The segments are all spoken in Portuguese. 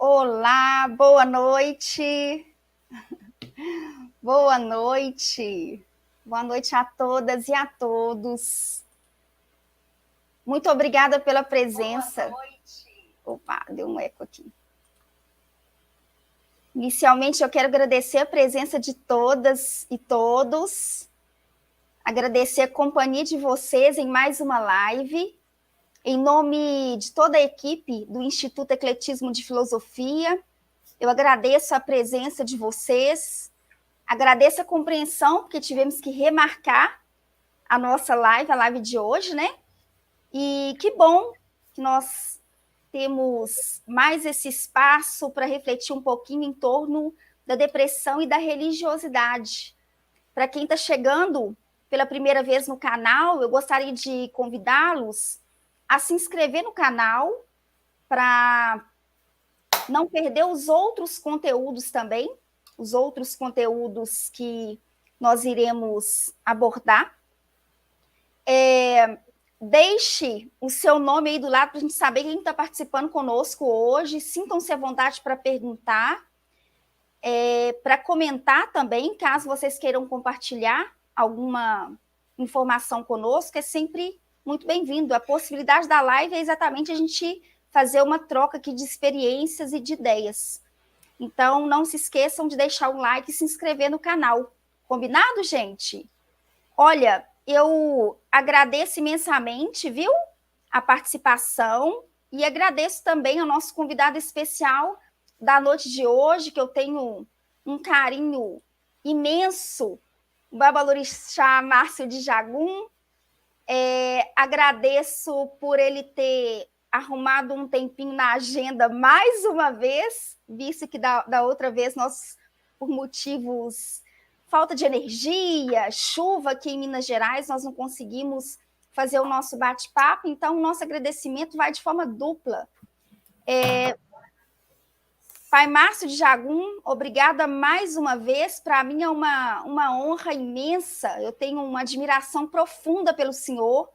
Olá, boa noite. Boa noite. Boa noite a todas e a todos. Muito obrigada pela presença. Boa noite. Opa, deu um eco aqui. Inicialmente, eu quero agradecer a presença de todas e todos. Agradecer a companhia de vocês em mais uma live. Em nome de toda a equipe do Instituto Ecletismo de Filosofia, eu agradeço a presença de vocês, agradeço a compreensão, porque tivemos que remarcar a nossa live, a live de hoje, né? E que bom que nós temos mais esse espaço para refletir um pouquinho em torno da depressão e da religiosidade. Para quem está chegando pela primeira vez no canal, eu gostaria de convidá-los a se inscrever no canal para não perder os outros conteúdos também, os outros conteúdos que nós iremos abordar. Deixe o seu nome aí do lado para a gente saber quem está participando conosco hoje. Sintam-se à vontade para perguntar, para comentar também, caso vocês queiram compartilhar alguma informação conosco, é sempre muito bem-vindo. A possibilidade da live é exatamente a gente fazer uma troca aqui de experiências e de ideias. Então, não se esqueçam de deixar o like e se inscrever no canal. Combinado, gente? Olha, eu agradeço imensamente, viu? A participação e agradeço também ao nosso convidado especial da noite de hoje, que eu tenho um carinho imenso, o Babalorixá Márcio de Jagum. Agradeço por ele ter arrumado um tempinho na agenda mais uma vez, visto que da outra vez nós, por motivos, falta de energia, chuva aqui em Minas Gerais, nós não conseguimos fazer o nosso bate-papo, então o nosso agradecimento vai de forma dupla. Pai Márcio de Jagum, obrigada mais uma vez. Para mim é uma honra imensa. Eu tenho uma admiração profunda pelo senhor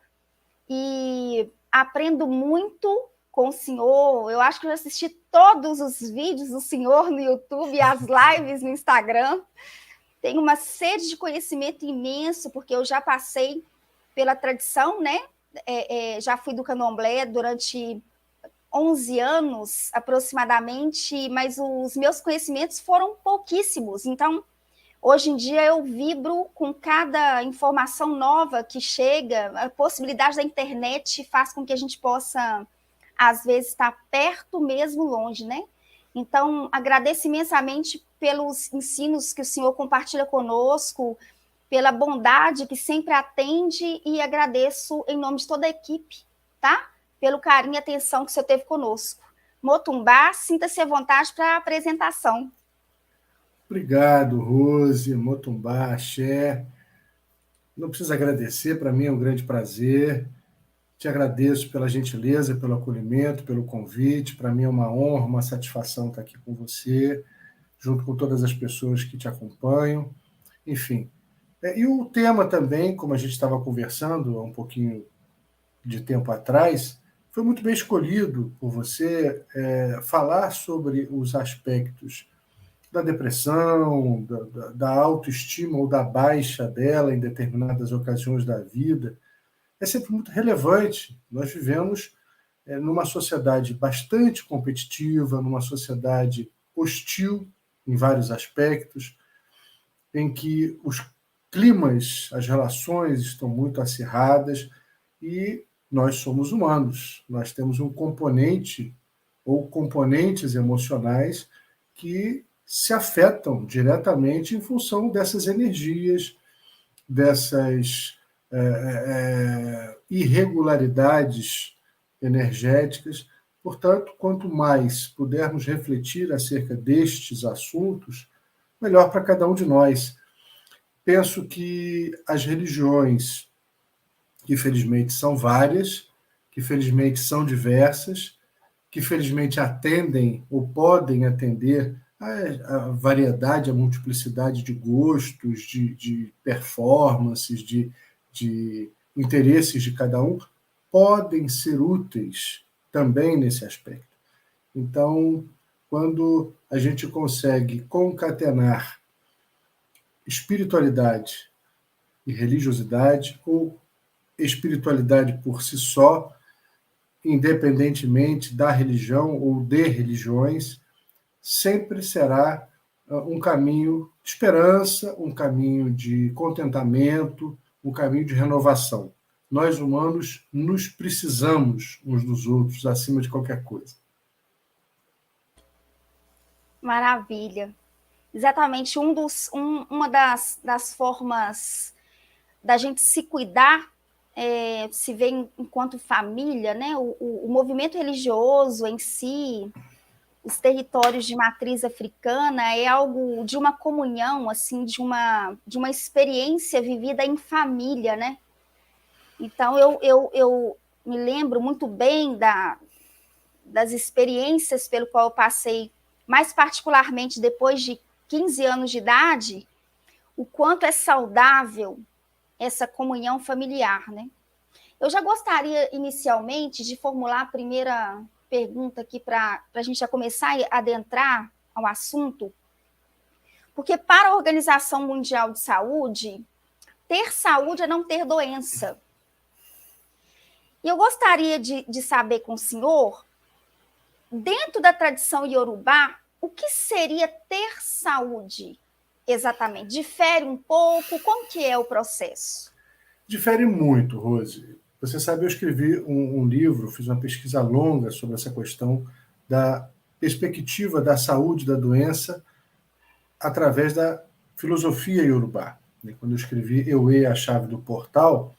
e aprendo muito com o senhor. Eu acho que eu já assisti todos os vídeos do senhor no YouTube, as lives no Instagram. Tenho uma sede de conhecimento imenso, porque eu já passei pela tradição, né? Já fui do candomblé durante 11 anos, aproximadamente, mas os meus conhecimentos foram pouquíssimos. Então, hoje em dia, eu vibro com cada informação nova que chega. A possibilidade da internet faz com que a gente possa, às vezes, estar perto, mesmo longe, né? Então, agradeço imensamente pelos ensinos que o senhor compartilha conosco, pela bondade que sempre atende, e agradeço em nome de toda a equipe, tá? Pelo carinho e atenção que o senhor teve conosco. Motumbá, sinta-se à vontade para a apresentação. Obrigado, Rose, Motumbá, Axé. Não precisa agradecer, para mim é um grande prazer. Te agradeço pela gentileza, pelo acolhimento, pelo convite. Para mim é uma honra, uma satisfação estar aqui com você, junto com todas as pessoas que te acompanham. Enfim. E o tema também, como a gente estava conversando há um pouquinho de tempo atrás, foi muito bem escolhido por você falar sobre os aspectos da depressão, da autoestima ou da baixa dela em determinadas ocasiões da vida. É sempre muito relevante. Nós vivemos numa sociedade bastante competitiva, numa sociedade hostil em vários aspectos, em que os climas, as relações estão muito acirradas e nós somos humanos. Nós temos um componente ou componentes emocionais que se afetam diretamente em função dessas energias, dessas irregularidades energéticas. Portanto, quanto mais pudermos refletir acerca destes assuntos, melhor para cada um de nós. Penso que as religiões, que felizmente são várias, que felizmente são diversas, que felizmente atendem ou podem atender a variedade, a multiplicidade de gostos, de performances, de interesses de cada um, podem ser úteis também nesse aspecto. Então, quando a gente consegue concatenar espiritualidade e religiosidade, ou espiritualidade por si só, independentemente da religião ou de religiões, sempre será um caminho de esperança, um caminho de contentamento, um caminho de renovação. Nós, humanos, nos precisamos uns dos outros acima de qualquer coisa. Maravilha. Exatamente, uma das formas da gente se cuidar, se vê enquanto família, né? O movimento religioso em si, os territórios de matriz africana, é algo de uma comunhão, assim, de uma experiência vivida em família, né? Então, eu me lembro muito bem das experiências pelo qual eu passei, mais particularmente depois de 15 anos de idade, o quanto é saudável essa comunhão familiar, né? Eu já gostaria, inicialmente, de formular a primeira pergunta aqui para a gente já começar a adentrar ao assunto, porque para a Organização Mundial de Saúde, ter saúde é não ter doença. E eu gostaria de saber com o senhor, dentro da tradição iorubá, o que seria ter saúde exatamente? Difere um pouco? Como que é o processo? Difere muito, Rose. Você sabe, eu escrevi um livro, fiz uma pesquisa longa sobre essa questão da perspectiva da saúde da doença através da filosofia iorubá. Quando eu escrevi Euê, a chave do portal,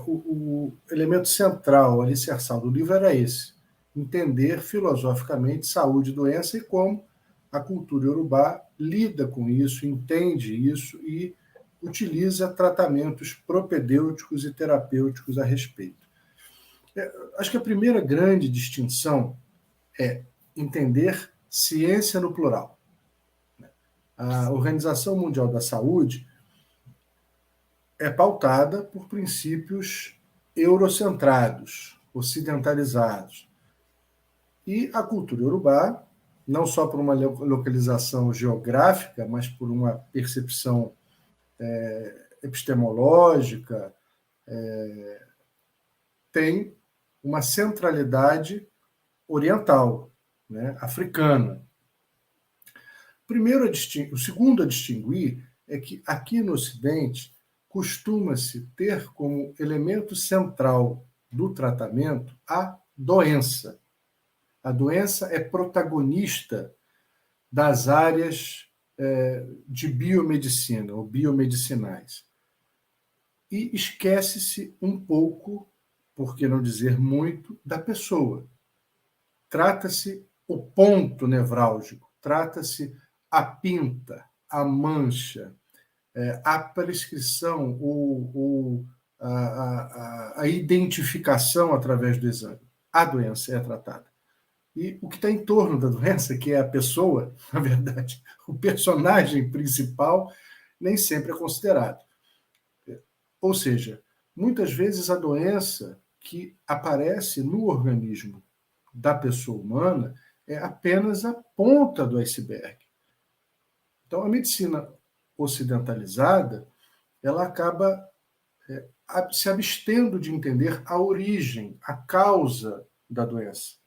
o elemento central, alicerçal do livro era esse: entender filosoficamente saúde e doença e como a cultura iorubá lida com isso, entende isso e utiliza tratamentos propedêuticos e terapêuticos a respeito. Acho que a primeira grande distinção é entender ciência no plural. A Organização Mundial da Saúde é pautada por princípios eurocentrados, ocidentalizados. E a cultura iorubá, não só por uma localização geográfica, mas por uma percepção epistemológica, tem uma centralidade oriental, né, africana. O segundo a distinguir é que aqui no Ocidente costuma-se ter como elemento central do tratamento a doença. A doença é protagonista das áreas de biomedicina ou biomedicinais. E esquece-se um pouco, por que não dizer muito, da pessoa. Trata-se o ponto nevrálgico, trata-se a pinta, a mancha, a prescrição, a identificação através do exame. A doença é tratada. E o que está em torno da doença, que é a pessoa, na verdade, o personagem principal, nem sempre é considerado. Ou seja, muitas vezes a doença que aparece no organismo da pessoa humana é apenas a ponta do iceberg. Então, a medicina ocidentalizada, ela acaba se abstendo de entender a origem, a causa da doença,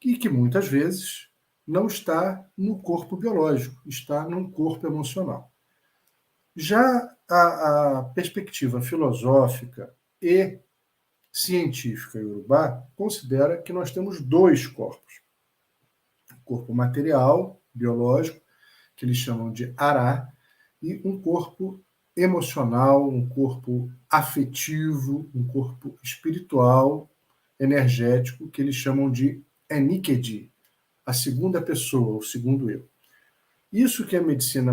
e que muitas vezes não está no corpo biológico, está num corpo emocional. Já a perspectiva filosófica e científica iorubá considera que nós temos dois corpos. O corpo material, biológico, que eles chamam de ará, e um corpo emocional, um corpo afetivo, um corpo espiritual, energético, que eles chamam de Enikeji, a segunda pessoa, o segundo eu. Isso que a medicina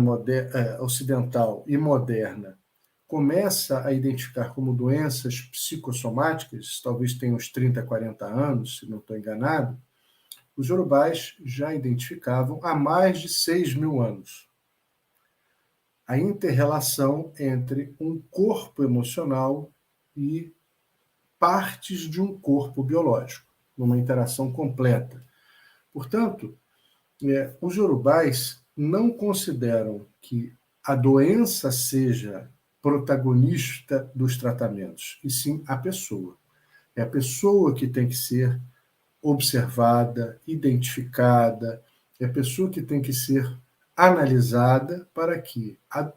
ocidental e moderna começa a identificar como doenças psicossomáticas, talvez tenha uns 30, 40 anos, se não estou enganado, os iorubás já identificavam há mais de 6.000 anos a inter-relação entre um corpo emocional e partes de um corpo biológico, numa interação completa. Portanto, Os iorubás não consideram que a doença seja protagonista dos tratamentos, e sim a pessoa. É a pessoa que tem que ser observada, identificada, é a pessoa que tem que ser analisada para que a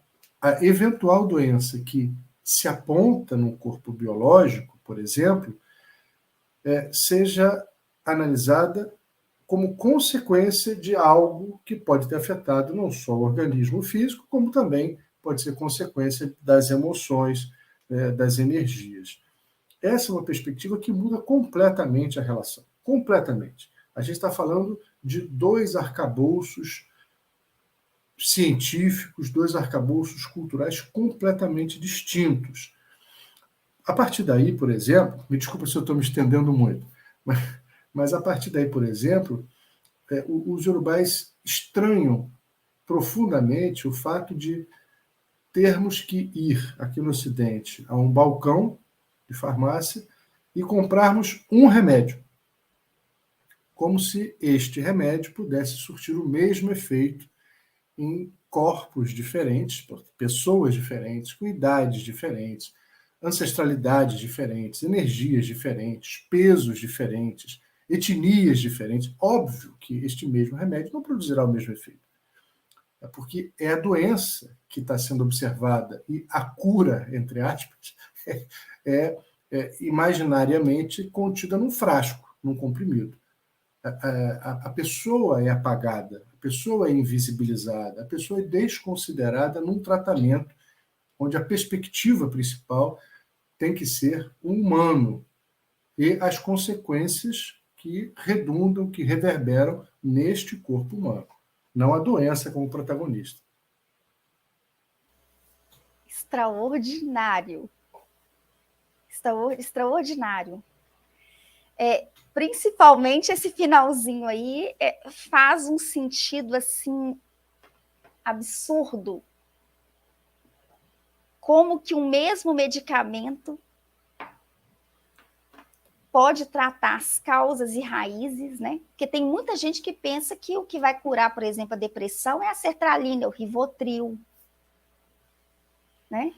eventual doença que se aponta no corpo biológico, por exemplo, seja analisada como consequência de algo que pode ter afetado não só o organismo físico, como também pode ser consequência das emoções, das energias. Essa é uma perspectiva que muda completamente a relação. Completamente. A gente está falando de dois arcabouços científicos, dois arcabouços culturais completamente distintos. A partir daí, por exemplo, me desculpa se eu estou me estendendo muito, mas a partir daí, por exemplo, os iorubais estranham profundamente o fato de termos que ir aqui no Ocidente a um balcão de farmácia e comprarmos um remédio, como se este remédio pudesse surtir o mesmo efeito em corpos diferentes, pessoas diferentes, com idades diferentes, ancestralidades diferentes, energias diferentes, pesos diferentes, etnias diferentes. Óbvio que este mesmo remédio não produzirá o mesmo efeito. É porque é a doença que está sendo observada e a cura, entre aspas, é, imaginariamente contida num frasco, num comprimido. A pessoa é apagada, a pessoa é invisibilizada, a pessoa é desconsiderada num tratamento onde a perspectiva principal tem que ser o humano e as consequências que redundam, que reverberam neste corpo humano, não a doença como protagonista. Extraordinário. Extraordinário. Principalmente esse finalzinho aí faz um sentido assim absurdo. Como que o mesmo medicamento pode tratar as causas e raízes, né? Porque tem muita gente que pensa que o que vai curar, por exemplo, a depressão é a sertralina, o Rivotril, né?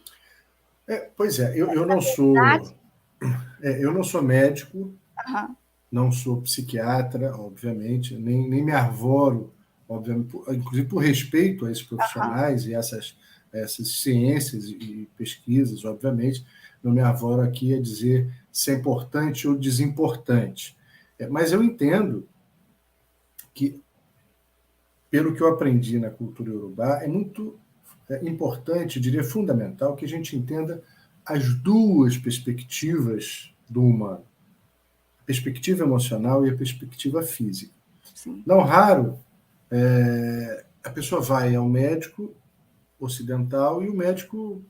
Pois é, eu Verdade. eu não sou médico, Uhum. não sou psiquiatra, obviamente, nem me arvoro, obviamente, inclusive por respeito a esses profissionais e essas ciências e pesquisas, obviamente, não me arvoro aqui a dizer se é importante ou desimportante. Mas eu entendo que, pelo que eu aprendi na cultura iorubá, é muito importante, eu diria fundamental, que a gente entenda as duas perspectivas do humano, a perspectiva emocional e a perspectiva física. Sim. Não raro, a pessoa vai ao médico ocidental e o médico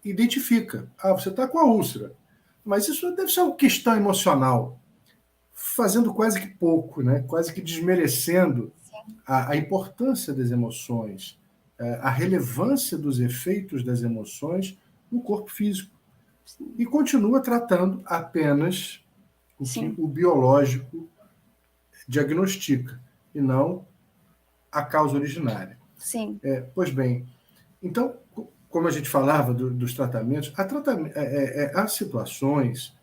identifica. Você está com a úlcera. Mas isso deve ser uma questão emocional, fazendo quase que pouco, né? Quase que desmerecendo a importância das emoções, a relevância dos efeitos das emoções no corpo físico. Sim. E continua tratando apenas o que Sim. o biológico diagnostica, e não a causa originária. Sim. Pois bem, então, como a gente falava dos tratamentos, há situações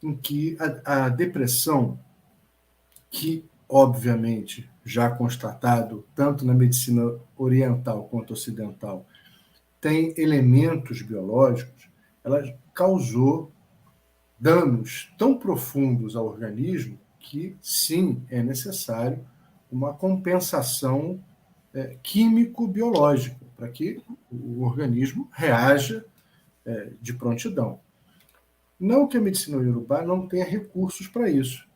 em que a depressão, que obviamente já constatado tanto na medicina oriental quanto ocidental, tem elementos biológicos, ela causou danos tão profundos ao organismo que sim é necessário uma compensação químico-biológica para que o organismo reaja de prontidão. Não que a medicina iorubá não tenha recursos para isso.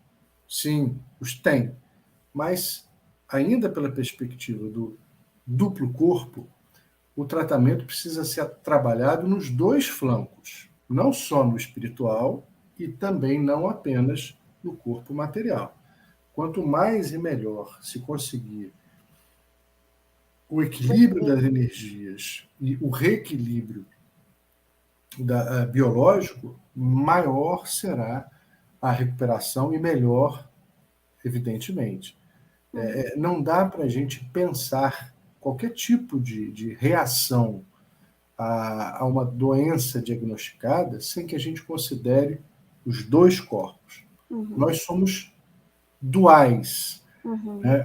Sim, os tem. Mas, ainda pela perspectiva do duplo corpo, o tratamento precisa ser trabalhado nos dois flancos, não só no espiritual e também não apenas no corpo material. Quanto mais e melhor se conseguir o equilíbrio das energias e o reequilíbrio biológico, maior será a recuperação e melhor, evidentemente. Não dá para a gente pensar qualquer tipo de reação a uma doença diagnosticada sem que a gente considere os dois corpos. Nós somos duais.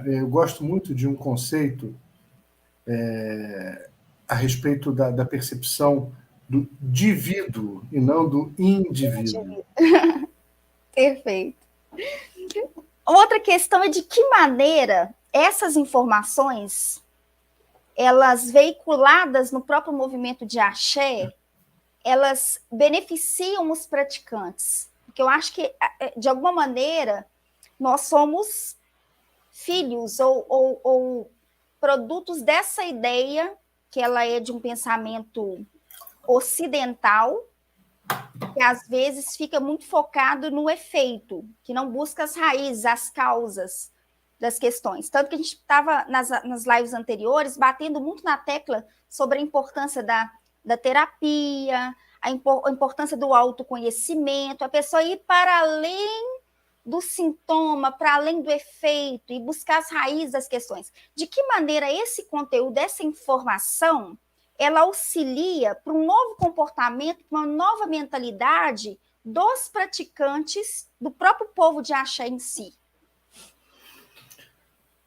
Eu gosto muito de um conceito a respeito da percepção do divíduo e não do indivíduo. Perfeito. Outra questão é de que maneira essas informações, elas veiculadas no próprio movimento de axé, elas beneficiam os praticantes. Porque eu acho que, de alguma maneira, nós somos filhos ou produtos dessa ideia, que ela é de um pensamento ocidental, que às vezes fica muito focado no efeito, que não busca as raízes, as causas das questões. Tanto que a gente estava nas lives anteriores batendo muito na tecla sobre a importância da terapia, a importância do autoconhecimento, a pessoa ir para além do sintoma, para além do efeito e buscar as raízes das questões. De que maneira esse conteúdo, essa informação, ela auxilia para um novo comportamento, uma nova mentalidade dos praticantes, do próprio povo de axé em si?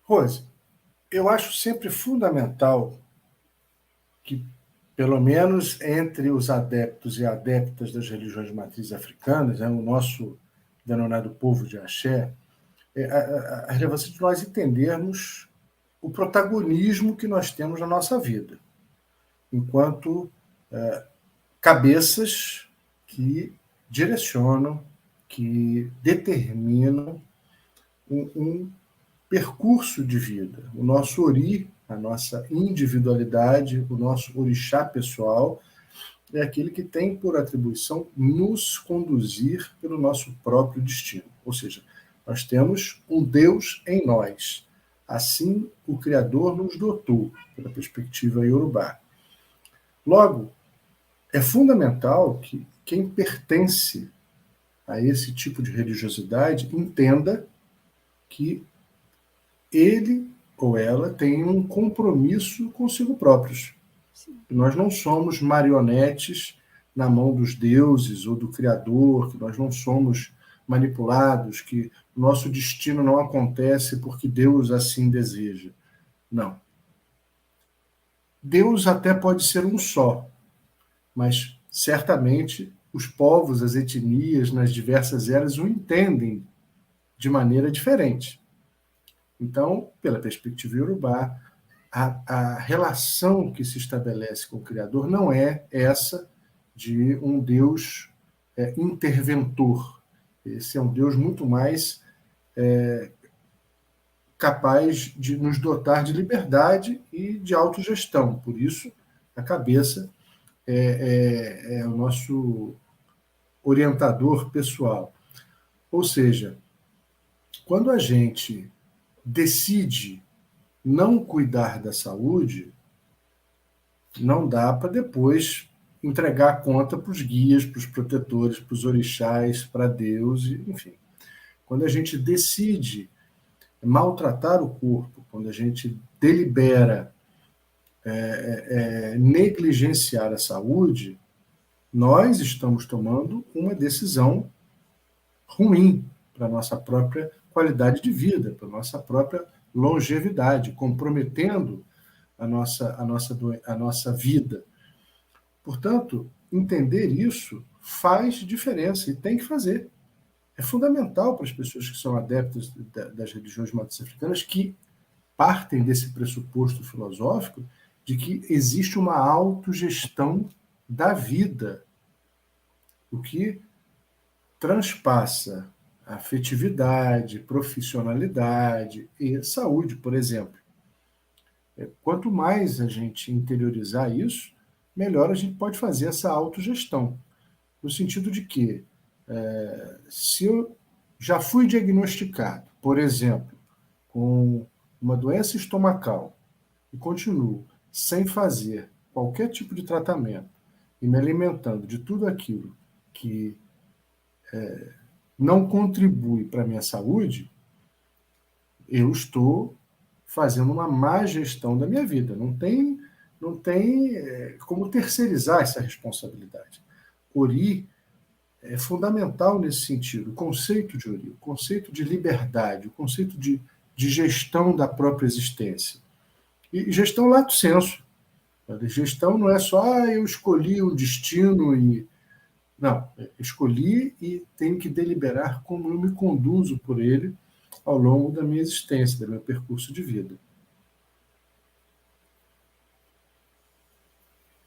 Rose, eu acho sempre fundamental que, pelo menos entre os adeptos e adeptas das religiões de matriz africanas, o nosso denominado povo de axé, a relevância de nós entendermos o protagonismo que nós temos na nossa vida, enquanto cabeças que direcionam, que determinam um percurso de vida. O nosso ori, a nossa individualidade, o nosso orixá pessoal, é aquele que tem por atribuição nos conduzir pelo nosso próprio destino. Ou seja, nós temos um Deus em nós. Assim, o Criador nos dotou, pela perspectiva iorubá. Logo, é fundamental que quem pertence a esse tipo de religiosidade entenda que ele ou ela tem um compromisso consigo próprios. Que nós não somos marionetes na mão dos deuses ou do Criador, que nós não somos manipulados, que o nosso destino não acontece porque Deus assim deseja. Não. Deus até pode ser um só, mas certamente os povos, as etnias nas diversas eras o entendem de maneira diferente. Então, pela perspectiva iorubá, a relação que se estabelece com o Criador não é essa de um Deus interventor. Esse é um Deus muito mais capaz de nos dotar de liberdade e de autogestão. Por isso, a cabeça é o nosso orientador pessoal. Ou seja, quando a gente decide não cuidar da saúde, não dá para depois entregar a conta para os guias, para os protetores, para os orixás, para Deus, enfim. Quando a gente decide maltratar o corpo, quando a gente delibera negligenciar a saúde, nós estamos tomando uma decisão ruim para a nossa própria qualidade de vida, para a nossa própria longevidade, comprometendo a nossa vida. Portanto, entender isso faz diferença e tem que fazer. É fundamental para as pessoas que são adeptas das religiões matriz africanas que partem desse pressuposto filosófico de que existe uma autogestão da vida, o que transpassa afetividade, profissionalidade e saúde, por exemplo. Quanto mais a gente interiorizar isso, melhor a gente pode fazer essa autogestão. No sentido de que, se eu já fui diagnosticado, por exemplo, com uma doença estomacal e continuo sem fazer qualquer tipo de tratamento e me alimentando de tudo aquilo que não contribui para a minha saúde, eu estou fazendo uma má gestão da minha vida. Não tem como terceirizar essa responsabilidade. Ori é fundamental nesse sentido. O conceito de Ori, o conceito de liberdade, o conceito de gestão da própria existência. E gestão lato sensu. Gestão não é só eu escolhi um destino e. Não, escolhi e tenho que deliberar como eu me conduzo por ele ao longo da minha existência, do meu percurso de vida.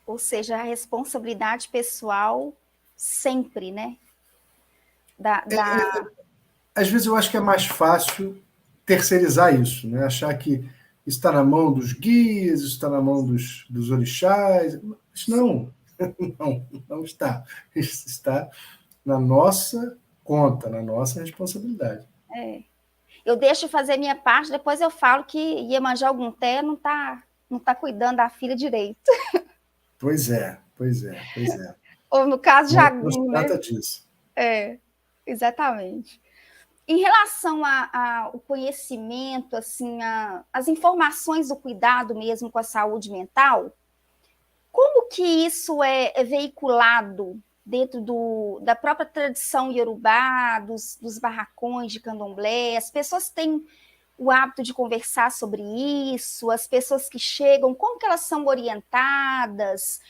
Ou seja, a responsabilidade pessoal sempre, né? Às vezes eu acho que é mais fácil terceirizar isso, né? Achar que está na mão dos guias, está na mão dos orixás. Isso não, não está. Isso está na nossa conta, na nossa responsabilidade. Eu deixo fazer minha parte, depois eu falo que Iemanjá algum té não tá cuidando da filha direito. Pois é, pois é, pois é. Ou no caso de Não se Jagum, né? trata disso. Exatamente. Em relação ao conhecimento, assim, as informações do cuidado mesmo com a saúde mental, como que isso é veiculado dentro da própria tradição iorubá, dos barracões de candomblé? As pessoas têm o hábito de conversar sobre isso? As pessoas que chegam, como que elas são orientadas?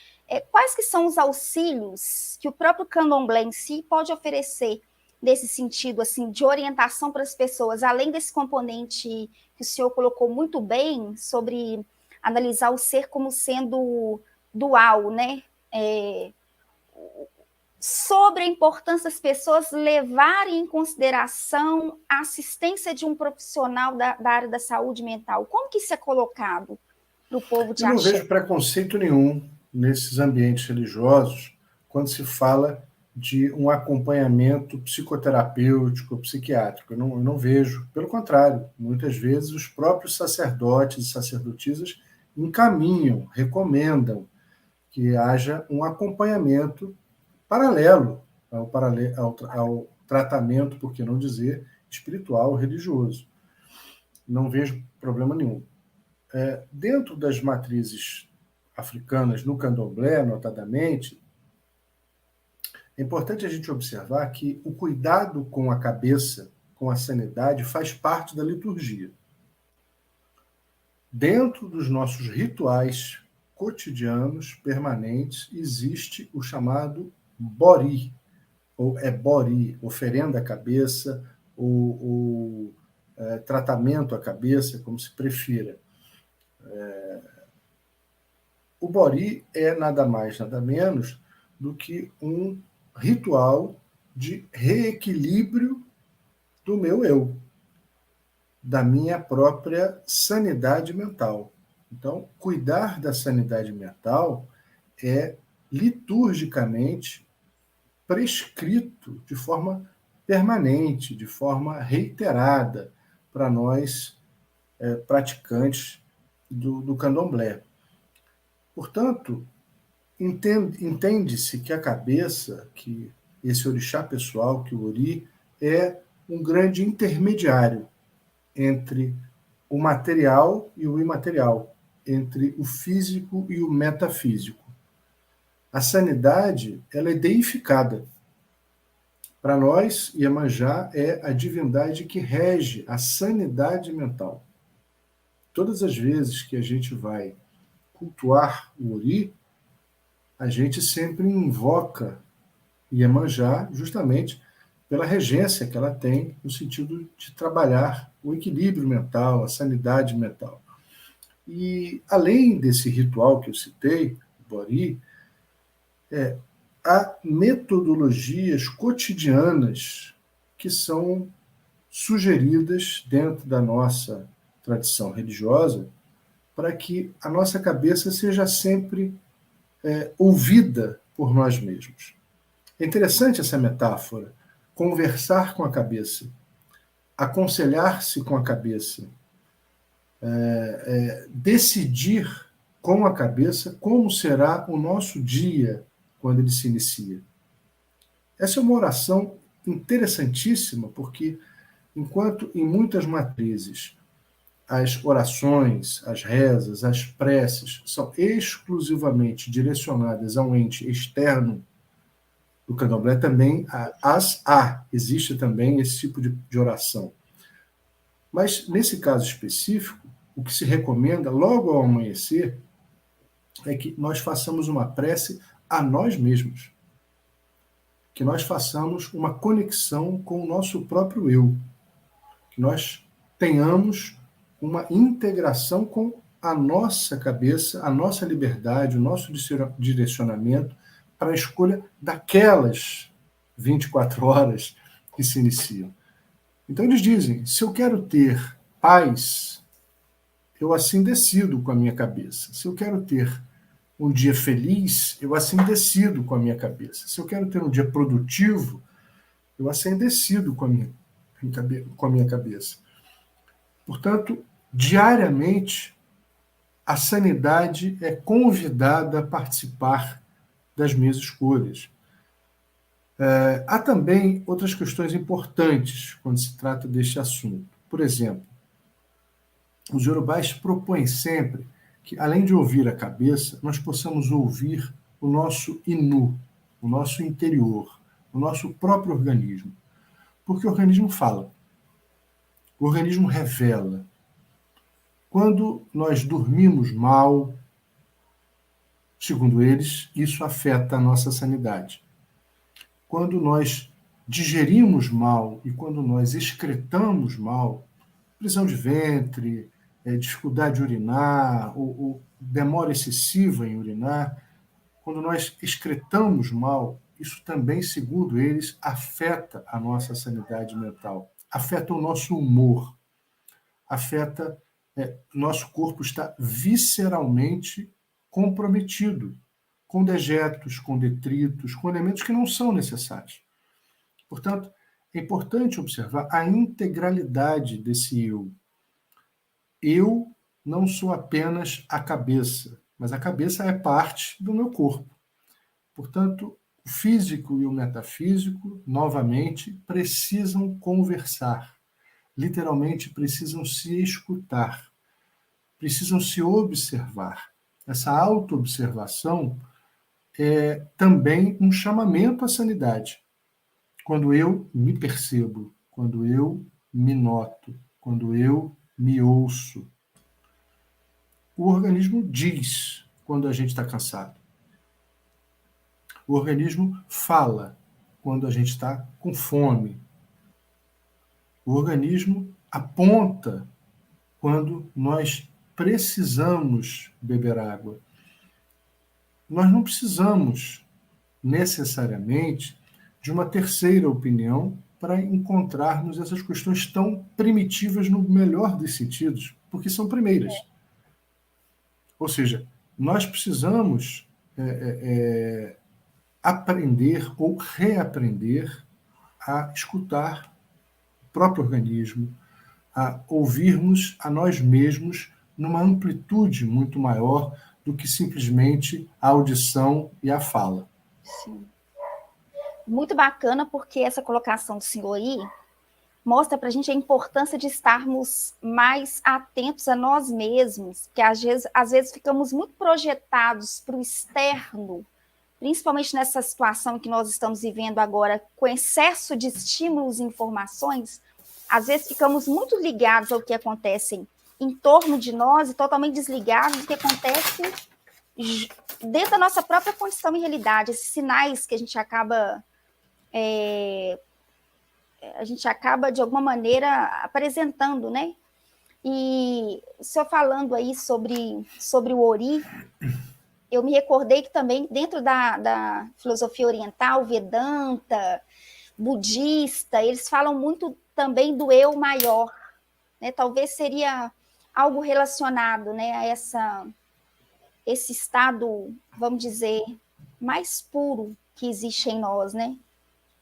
Quais que são os auxílios que o próprio candomblé em si pode oferecer nesse sentido, assim, de orientação para as pessoas, além desse componente que o senhor colocou muito bem sobre analisar o ser como sendo dual, né? Sobre a importância das pessoas levarem em consideração a assistência de um profissional da área da saúde mental. Como que isso é colocado para o povo de Eu não Axé? vejo preconceito nenhum nesses ambientes religiosos quando se fala de um acompanhamento psicoterapêutico, psiquiátrico. Eu não vejo. Pelo contrário, muitas vezes os próprios sacerdotes e sacerdotisas encaminham, recomendam que haja um acompanhamento paralelo ao tratamento, por que não dizer, espiritual, religioso. Não vejo problema nenhum. Dentro das matrizes africanas, no candomblé, notadamente, é importante a gente observar que o cuidado com a cabeça, com a sanidade, faz parte da liturgia. Dentro dos nossos rituais cotidianos, permanentes, existe o chamado bori, ou bori, oferenda à cabeça, ou tratamento à cabeça, como se prefira. O bori é nada mais, nada menos do que um ritual de reequilíbrio do meu eu, da minha própria sanidade mental. Então, cuidar da sanidade mental é liturgicamente prescrito de forma permanente, de forma reiterada para nós praticantes do candomblé. Portanto, entende-se que a cabeça, que esse orixá pessoal, que o Ori, é um grande intermediário entre o material e o imaterial, entre o físico e o metafísico. A sanidade, ela é deificada. Para nós, Iemanjá é a divindade que rege a sanidade mental. Todas as vezes que a gente vai cultuar o Ori, a gente sempre invoca Iemanjá justamente pela regência que ela tem no sentido de trabalhar o equilíbrio mental, a sanidade mental. E além desse ritual que eu citei, o Bori, há metodologias cotidianas que são sugeridas dentro da nossa tradição religiosa para que a nossa cabeça seja sempre ouvida por nós mesmos. É interessante essa metáfora, conversar com a cabeça, aconselhar-se com a cabeça, decidir com a cabeça como será o nosso dia quando ele se inicia. Essa é uma oração interessantíssima, porque enquanto em muitas matrizes as orações, as rezas, as preces são exclusivamente direcionadas a um ente externo do candomblé, também existe também esse tipo de oração. Mas, nesse caso específico, o que se recomenda, logo ao amanhecer, é que nós façamos uma prece a nós mesmos. Que nós façamos uma conexão com o nosso próprio eu. Que nós tenhamos uma integração com a nossa cabeça, a nossa liberdade, o nosso direcionamento para a escolha daquelas 24 horas que se iniciam. Então eles dizem, se eu quero ter paz, eu assim decido com a minha cabeça. Se eu quero ter um dia feliz, eu assim decido com a minha cabeça. Se eu quero ter um dia produtivo, eu assim decido com a minha cabeça. Portanto, diariamente, a sanidade é convidada a participar das minhas escolhas. Há também outras questões importantes quando se trata deste assunto. Por exemplo, os iorubás propõem sempre que, além de ouvir a cabeça, nós possamos ouvir o nosso inu, o nosso interior, o nosso próprio organismo. Porque o organismo fala, o organismo revela. Quando nós dormimos mal, segundo eles, isso afeta a nossa sanidade. Quando nós digerimos mal e quando nós excretamos mal, prisão de ventre, dificuldade de urinar, ou demora excessiva em urinar, quando nós excretamos mal, isso também, segundo eles, afeta a nossa sanidade mental, afeta o nosso humor, afeta, nosso corpo está visceralmente comprometido com dejetos, com detritos, com elementos que não são necessários. Portanto, é importante observar a integralidade desse eu. Eu não sou apenas a cabeça, mas a cabeça é parte do meu corpo. Portanto, o físico e o metafísico, novamente, precisam conversar. Literalmente, precisam se escutar. Precisam se observar. Essa autoobservação é também um chamamento à sanidade. Quando eu me percebo, quando eu me noto, quando eu me ouço. O organismo diz quando a gente está cansado. O organismo fala quando a gente está com fome. O organismo aponta quando nós precisamos beber água. Nós não precisamos necessariamente de uma terceira opinião para encontrarmos essas questões tão primitivas no melhor dos sentidos, porque são primeiras. Ou seja, nós precisamos aprender ou reaprender a escutar o próprio organismo, a ouvirmos a nós mesmos numa amplitude muito maior do que simplesmente a audição e a fala. Sim. Muito bacana, porque essa colocação do senhor aí mostra para a gente a importância de estarmos mais atentos a nós mesmos, que às vezes ficamos muito projetados para o externo, principalmente nessa situação que nós estamos vivendo agora, com excesso de estímulos e informações, às vezes ficamos muito ligados ao que acontece em torno de nós e totalmente desligados do que acontece dentro da nossa própria condição e realidade, esses sinais que a gente acaba de alguma maneira apresentando, né? E o senhor falando aí sobre o Ori, eu me recordei que também dentro da filosofia oriental, Vedanta, budista, eles falam muito também do eu maior, né? Talvez seria algo relacionado, né, a esse estado, vamos dizer, mais puro que existe em nós, né?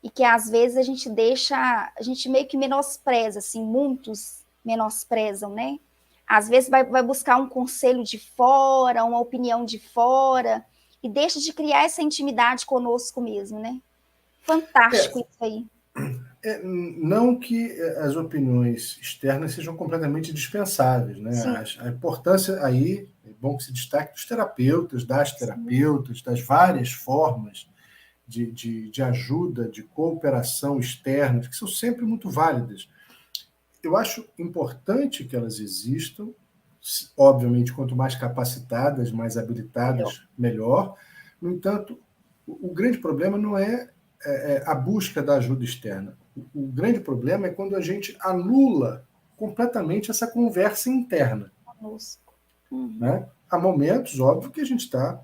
E que às vezes a gente meio que menospreza, assim, muitos menosprezam, né? Às vezes vai buscar um conselho de fora, uma opinião de fora, e deixa de criar essa intimidade conosco mesmo, né? Fantástico isso aí. Não que as opiniões externas sejam completamente dispensáveis, né? Sim. A importância aí, é bom que se destaque, dos terapeutas, das Sim. terapeutas, das várias formas de ajuda, de cooperação externa, que são sempre muito válidas. Eu acho importante que elas existam, obviamente, quanto mais capacitadas, mais habilitadas, melhor. No entanto, o grande problema não é a busca da ajuda externa. O grande problema é quando a gente anula completamente essa conversa interna. Né? Há momentos, óbvio, que a gente está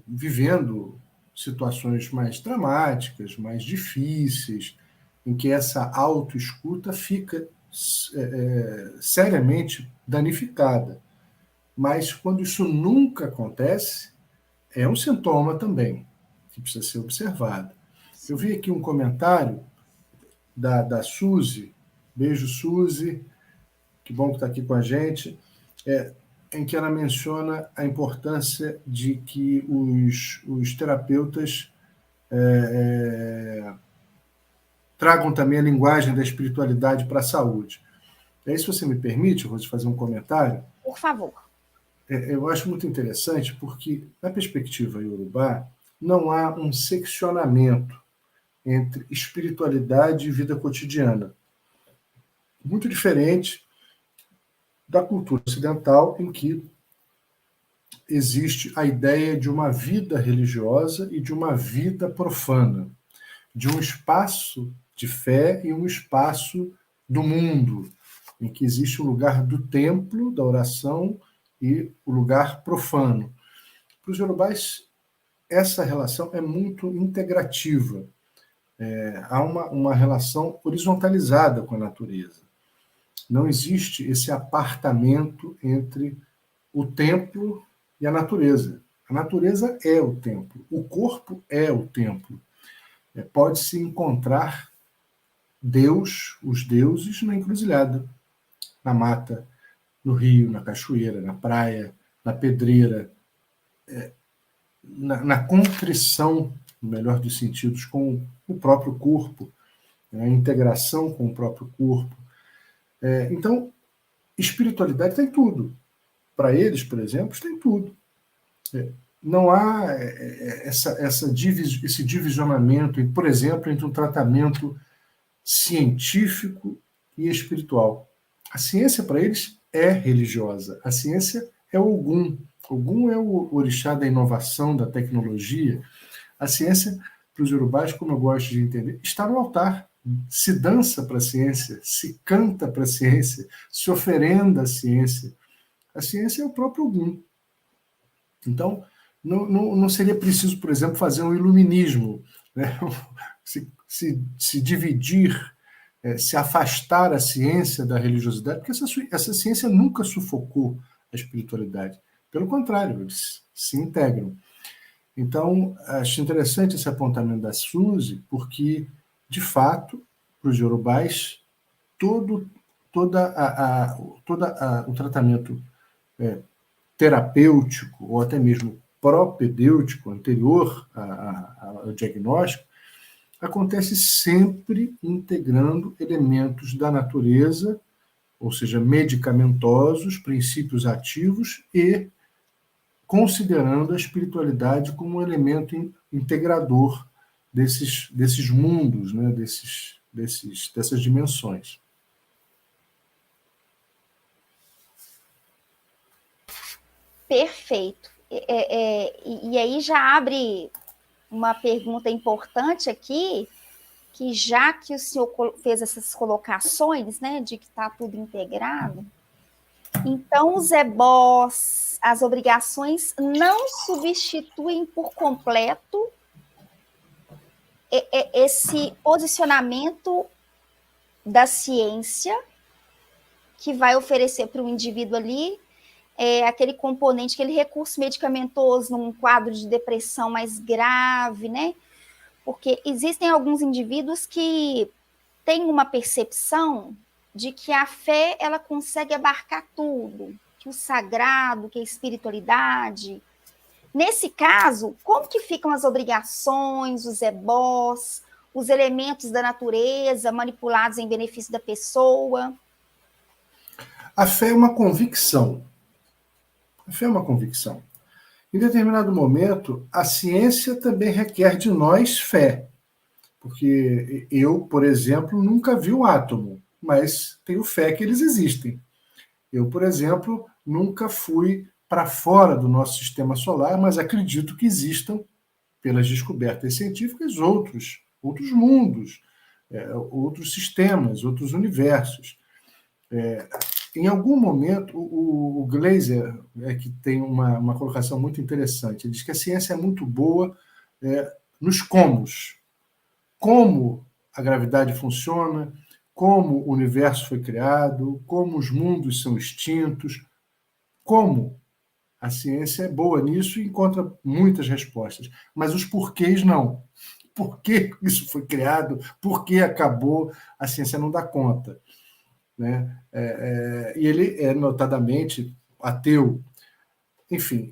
vivendo situações mais dramáticas, mais difíceis, em que essa autoescuta fica seriamente danificada. Mas quando isso nunca acontece, é um sintoma também, que precisa ser observado. Sim. Eu vi aqui um comentário da Suzy, beijo Suzy, que bom que está aqui com a gente, em que ela menciona a importância de que os terapeutas tragam também a linguagem da espiritualidade para a saúde. E aí, se você me permite, eu vou te fazer um comentário. Por favor. Eu acho muito interessante porque, na perspectiva iorubá, não há um seccionamento entre espiritualidade e vida cotidiana. Muito diferente da cultura ocidental, em que existe a ideia de uma vida religiosa e de uma vida profana, de um espaço de fé e um espaço do mundo, em que existe o lugar do templo, da oração, e o lugar profano. Para os iorubás, essa relação é muito integrativa. Há uma relação horizontalizada com a natureza. Não existe esse apartamento entre o templo e a natureza. A natureza é o templo, o corpo é o templo. Pode-se encontrar Deus, os deuses, na encruzilhada, na mata, no rio, na cachoeira, na praia, na pedreira, na contrição, no melhor dos sentidos, com o próprio corpo, a integração com o próprio corpo. Então, espiritualidade tem tudo. Para eles, por exemplo, tem tudo. Não há esse divisionamento, por exemplo, entre um tratamento científico e espiritual. A ciência, para eles, é religiosa. A ciência é o Ogum. Ogum é o orixá da inovação, da tecnologia. A ciência, para os iorubás, como eu gosto de entender, está no altar. Se dança para a ciência, se canta para a ciência, se oferenda à ciência. A ciência é o próprio Ogum. Então, não seria preciso, por exemplo, fazer um iluminismo, né? se dividir, se afastar a ciência da religiosidade, porque essa ciência nunca sufocou a espiritualidade. Pelo contrário, eles se integram. Então, acho interessante esse apontamento da Suzy, porque, de fato, para os iorubás, todo o tratamento terapêutico, ou até mesmo propedêutico, anterior ao diagnóstico, acontece sempre integrando elementos da natureza, ou seja, medicamentosos, princípios ativos, e considerando a espiritualidade como um elemento integrador desses mundos, né, dessas dimensões. Perfeito. E aí já abre uma pergunta importante aqui, que já que o senhor fez essas colocações, né, de que está tudo integrado, então os ebós, as obrigações não substituem por completo esse posicionamento da ciência que vai oferecer para o indivíduo ali aquele componente, aquele recurso medicamentoso num quadro de depressão mais grave, né? Porque existem alguns indivíduos que têm uma percepção de que a fé ela consegue abarcar tudo, que o sagrado, que a espiritualidade. Nesse caso, como que ficam as obrigações, os ebós, os elementos da natureza manipulados em benefício da pessoa? A fé é uma convicção. A fé é uma convicção. Em determinado momento, a ciência também requer de nós fé. Porque eu, por exemplo, nunca vi o átomo, mas tenho fé que eles existem. Eu, por exemplo, nunca fui para fora do nosso sistema solar, mas acredito que existam, pelas descobertas científicas, outros mundos, outros sistemas, outros universos. Em algum momento, o Glaser que tem uma colocação muito interessante. Ele diz que a ciência é muito boa nos comos. Como a gravidade funciona, como o universo foi criado, como os mundos são extintos, como. A ciência é boa nisso e encontra muitas respostas, mas os porquês não. Por que isso foi criado? Por que acabou? A ciência não dá conta. Né? E ele é notadamente ateu. Enfim,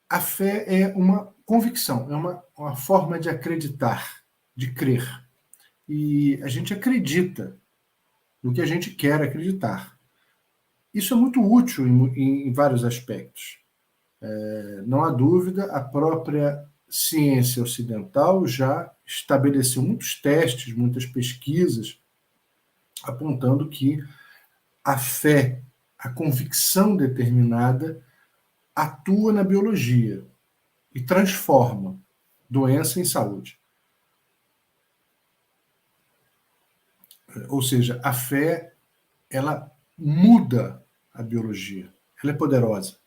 a fé é uma convicção, é uma forma de acreditar, de crer. E a gente acredita no que a gente quer acreditar. Isso é muito útil em vários aspectos. Não há dúvida, a própria ciência ocidental já estabeleceu muitos testes, muitas pesquisas, apontando que a fé, a convicção determinada, atua na biologia e transforma doença em saúde. Ou seja, a fé, ela muda a biologia. Ela é poderosa,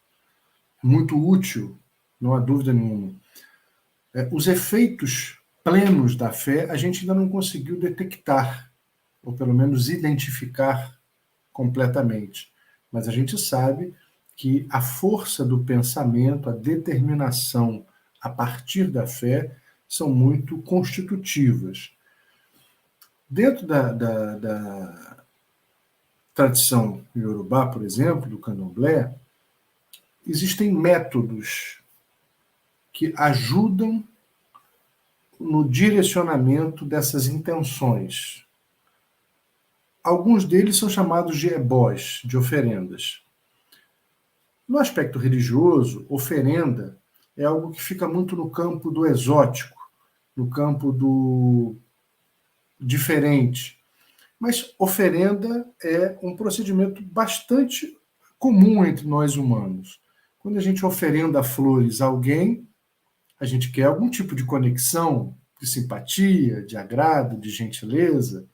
muito útil, não há dúvida nenhuma. Os efeitos plenos da fé a gente ainda não conseguiu detectar, ou pelo menos identificar completamente. Mas a gente sabe que a força do pensamento, a determinação a partir da fé, são muito constitutivas. Dentro da tradição iorubá, por exemplo, do candomblé, existem métodos que ajudam no direcionamento dessas intenções. Alguns deles são chamados de ebós, de oferendas. No aspecto religioso, oferenda é algo que fica muito no campo do exótico, no campo do diferente. Mas oferenda é um procedimento bastante comum entre nós humanos. Quando a gente oferenda flores a alguém, a gente quer algum tipo de conexão, de simpatia, de agrado, de gentileza.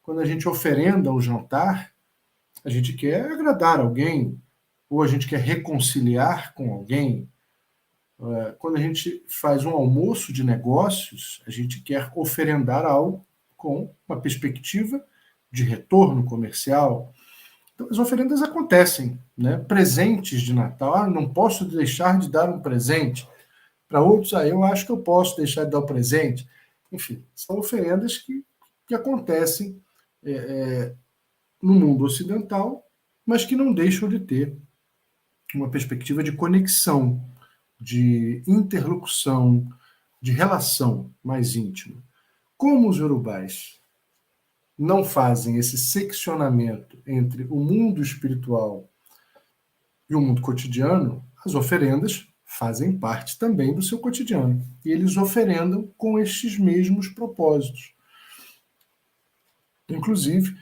Quando a gente oferenda um jantar, a gente quer agradar alguém, ou a gente quer reconciliar com alguém. Quando a gente faz um almoço de negócios, a gente quer oferendar algo com uma perspectiva de retorno comercial. Então, as oferendas acontecem, né? Presentes de Natal, não posso deixar de dar um presente. Para outros, eu acho que eu posso deixar de dar um presente. Enfim, são oferendas que acontecem no mundo ocidental, mas que não deixam de ter uma perspectiva de conexão, de interlocução, de relação mais íntima. Como os urubais não fazem esse seccionamento entre o mundo espiritual e o mundo cotidiano, as oferendas fazem parte também do seu cotidiano. E eles oferendam com estes mesmos propósitos. Inclusive,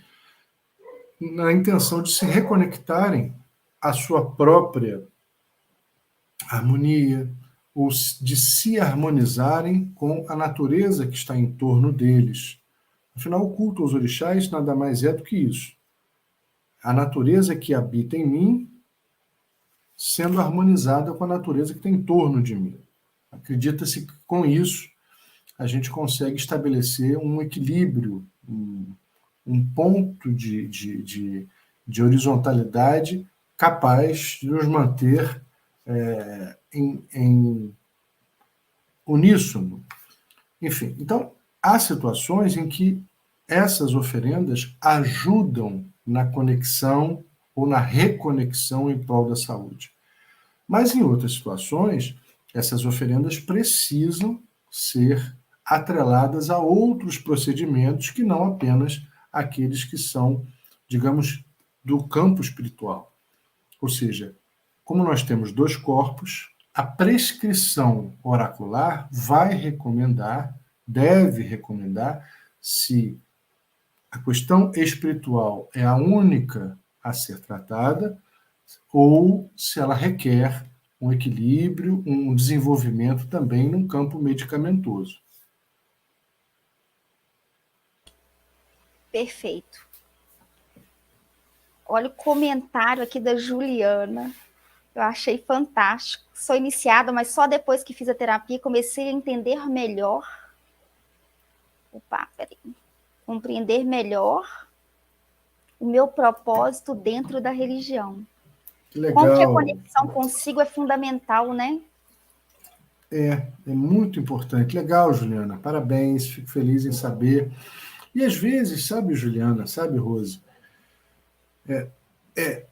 na intenção de se reconectarem à sua própria harmonia, ou de se harmonizarem com a natureza que está em torno deles. Afinal, o culto aos orixás nada mais é do que isso. A natureza que habita em mim sendo harmonizada com a natureza que está em torno de mim. Acredita-se que com isso a gente consegue estabelecer um equilíbrio, um ponto de horizontalidade capaz de nos manter em uníssono. Enfim, então, há situações em que essas oferendas ajudam na conexão ou na reconexão em prol da saúde. Mas, em outras situações, essas oferendas precisam ser atreladas a outros procedimentos que não apenas aqueles que são, digamos, do campo espiritual. Ou seja, como nós temos dois corpos, a prescrição oracular vai recomendar, deve recomendar, se a questão espiritual é a única a ser tratada, ou se ela requer um equilíbrio, um desenvolvimento também no campo medicamentoso. Perfeito. Olha o comentário aqui da Juliana. Eu achei fantástico. Sou iniciada, mas só depois que fiz a terapia comecei a entender melhor. Opa, peraí. Compreender melhor o meu propósito dentro da religião. Que legal. Como que a conexão consigo é fundamental, né? É muito importante. Legal, Juliana. Parabéns, fico feliz em saber. E às vezes, sabe, Juliana, sabe, Rose,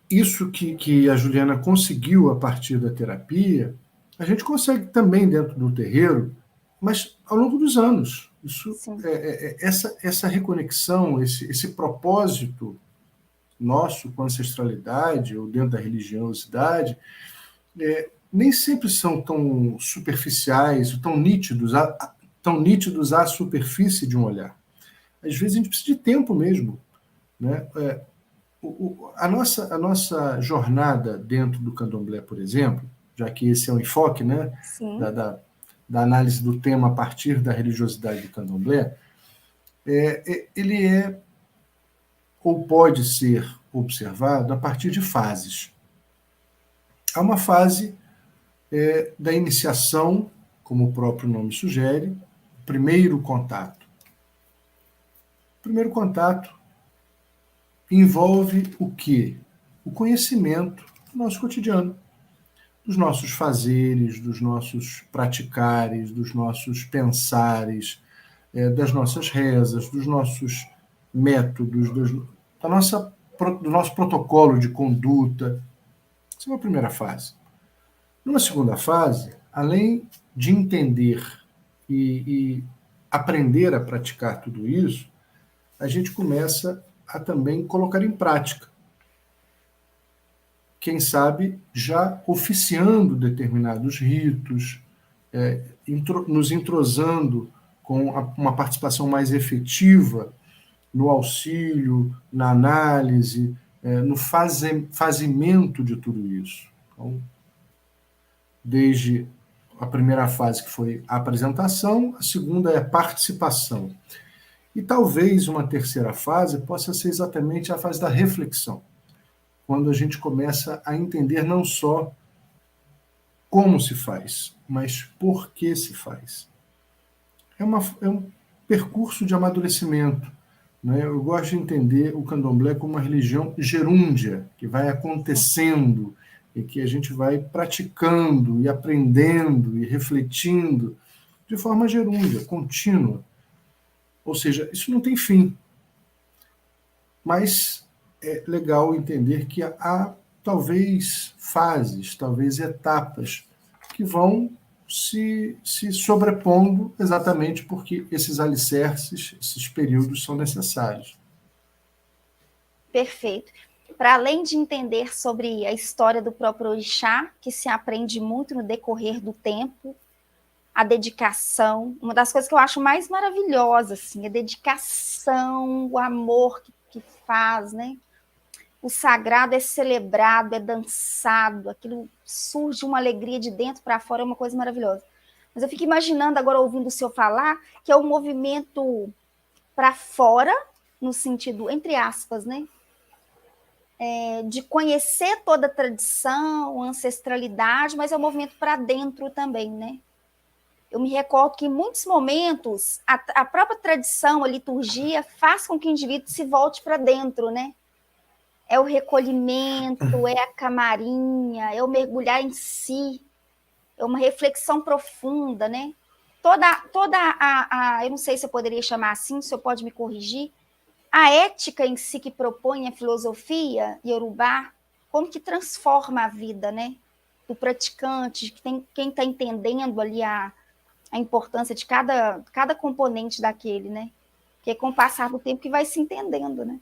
isso que a Juliana conseguiu a partir da terapia, a gente consegue também dentro do terreiro, mas ao longo dos anos. Essa reconexão, esse propósito nosso com a ancestralidade ou dentro da religiosidade, nem sempre são tão superficiais, tão nítidos à superfície de um olhar. Às vezes a gente precisa de tempo mesmo, né? A nossa jornada dentro do candomblé, por exemplo, já que esse é o enfoque, né, da análise do tema a partir da religiosidade do candomblé, ele é ou pode ser observado a partir de fases. Há uma fase da iniciação, como o próprio nome sugere, primeiro contato. O primeiro contato envolve o quê? O conhecimento do nosso cotidiano, dos nossos fazeres, dos nossos praticares, dos nossos pensares, das nossas rezas, dos nossos métodos, do nosso protocolo de conduta. Essa é uma primeira fase. Numa segunda fase, além de entender e aprender a praticar tudo isso, a gente começa a também colocar em prática. Quem sabe já oficiando determinados ritos, nos entrosando com uma participação mais efetiva no auxílio, na análise, no fazimento de tudo isso. Então, desde a primeira fase, que foi a apresentação, a segunda é a participação. E talvez uma terceira fase possa ser exatamente a fase da reflexão, quando a gente começa a entender não só como se faz, mas por que se faz. É um percurso de amadurecimento. Né? Eu gosto de entender o candomblé como uma religião gerúndia, que vai acontecendo e que a gente vai praticando e aprendendo e refletindo de forma gerúndia, contínua. Ou seja, isso não tem fim. Mas é legal entender que há talvez fases, talvez etapas que vão se sobrepondo exatamente porque esses alicerces, esses períodos são necessários. Perfeito. Para além de entender sobre a história do próprio orixá, que se aprende muito no decorrer do tempo, a dedicação, uma das coisas que eu acho mais maravilhosa, assim, a dedicação, o amor que faz, né? O sagrado é celebrado, é dançado, aquilo surge uma alegria de dentro para fora, é uma coisa maravilhosa. Mas eu fico imaginando agora, ouvindo o senhor falar, que é um movimento para fora, no sentido, entre aspas, né? De conhecer toda a tradição, a ancestralidade, mas é um movimento para dentro também, né? Eu me recordo que em muitos momentos a própria tradição, a liturgia, faz com que o indivíduo se volte para dentro, né? É o recolhimento, é a camarinha, é o mergulhar em si, é uma reflexão profunda, né? Eu não sei se eu poderia chamar assim, o senhor pode me corrigir, a ética em si que propõe a filosofia iorubá, como que transforma a vida, né? Do praticante, de quem está entendendo ali a importância de cada componente daquele, né? Porque com o passar do tempo que vai se entendendo, né?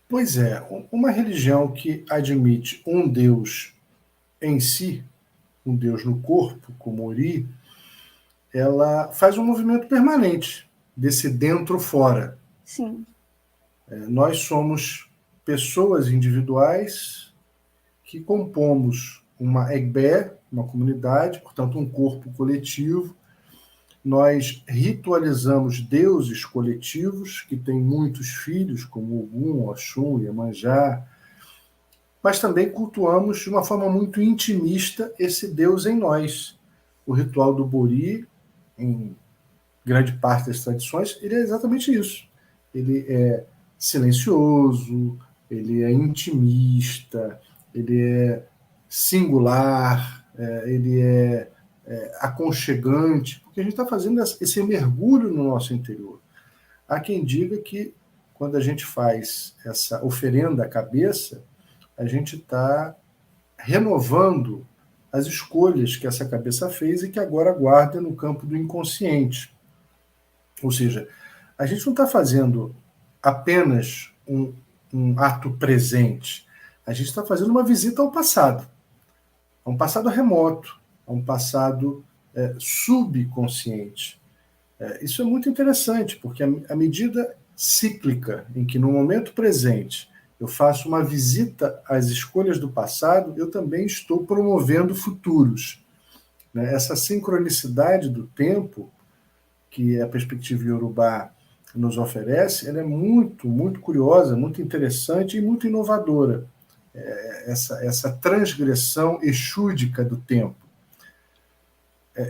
Pois é, uma religião que admite um Deus em si, um Deus no corpo, como Ori, ela faz um movimento permanente desse dentro-fora. Sim. Nós somos pessoas individuais que compomos uma egbé, uma comunidade, portanto, um corpo coletivo. Nós ritualizamos deuses coletivos, que têm muitos filhos, como Ogum, Oxum, Iemanjá, mas também cultuamos de uma forma muito intimista esse Deus em nós. O ritual do Bori, em grande parte das tradições, ele é exatamente isso. Ele é silencioso, ele é intimista, ele é singular, ele é aconchegante, porque a gente está fazendo esse mergulho no nosso interior. Há quem diga que quando a gente faz essa oferenda à cabeça, a gente está renovando as escolhas que essa cabeça fez e que agora guarda no campo do inconsciente. Ou seja, a gente não está fazendo apenas um ato presente, a gente está fazendo uma visita ao passado, a um passado remoto, a um passado subconsciente. Isso é muito interessante, porque à medida cíclica em que no momento presente eu faço uma visita às escolhas do passado, eu também estou promovendo futuros. Né? Essa sincronicidade do tempo que a perspectiva iorubá nos oferece, ela é muito, muito curiosa, muito interessante e muito inovadora. Essa transgressão exúdica do tempo.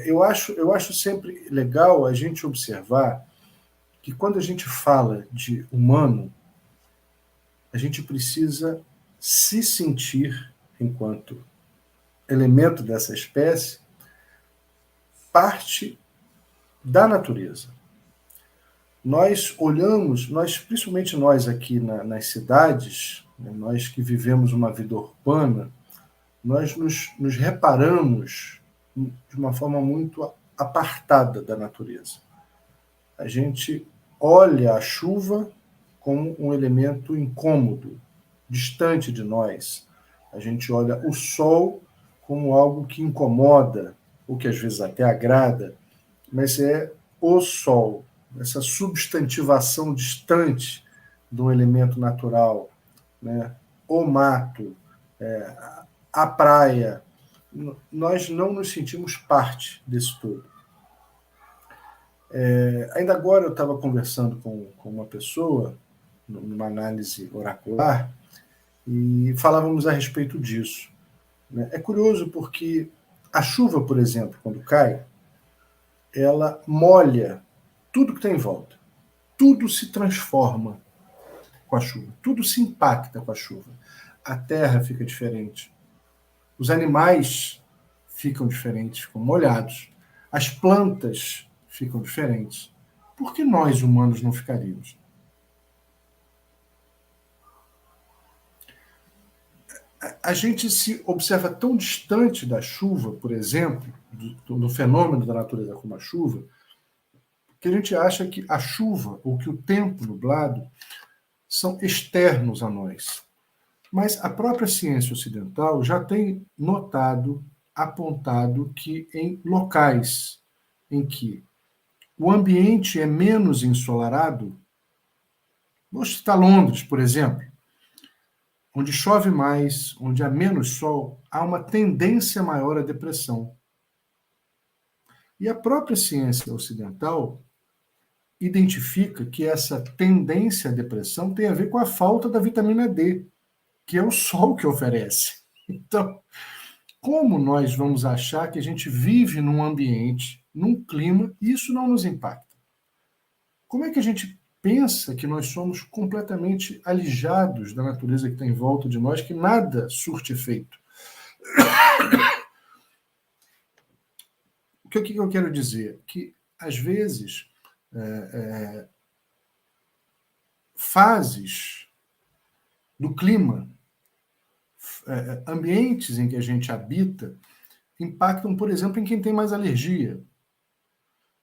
Eu acho sempre legal a gente observar que quando a gente fala de humano, a gente precisa se sentir, enquanto elemento dessa espécie, parte da natureza. Nós olhamos, principalmente nós aqui nas cidades, né, nós que vivemos uma vida urbana, nós nos reparamos de uma forma muito apartada da natureza. A gente olha a chuva como um elemento incômodo, distante de nós. A gente olha o sol como algo que incomoda, ou que às vezes até agrada, mas é o sol, essa substantivação distante de um elemento natural, né? O mato, a praia, nós não nos sentimos parte desse todo. Ainda agora eu estava conversando com uma pessoa, numa análise oracular, e falávamos a respeito disso. Né? É curioso porque a chuva, por exemplo, quando cai, ela molha tudo que está em volta. Tudo se transforma com a chuva. Tudo se impacta com a chuva. A terra fica diferente. Os animais ficam diferentes, ficam molhados. As plantas ficam diferentes. Por que nós, humanos, não ficaríamos? A gente se observa tão distante da chuva, por exemplo, do fenômeno da natureza como a chuva, que a gente acha que a chuva ou que o tempo nublado são externos a nós. Mas a própria ciência ocidental já tem notado, apontado que em locais em que o ambiente é menos ensolarado, vamos citar Londres, por exemplo, onde chove mais, onde há menos sol, há uma tendência maior à depressão. E a própria ciência ocidental identifica que essa tendência à depressão tem a ver com a falta da vitamina D, que é o sol que oferece. Então, como nós vamos achar que a gente vive num ambiente, num clima, e isso não nos impacta? Como é que a gente pensa que nós somos completamente alijados da natureza que está em volta de nós, que nada surte efeito? O que eu quero dizer? Que, às vezes, fases do clima, ambientes em que a gente habita, impactam, por exemplo, em quem tem mais alergia.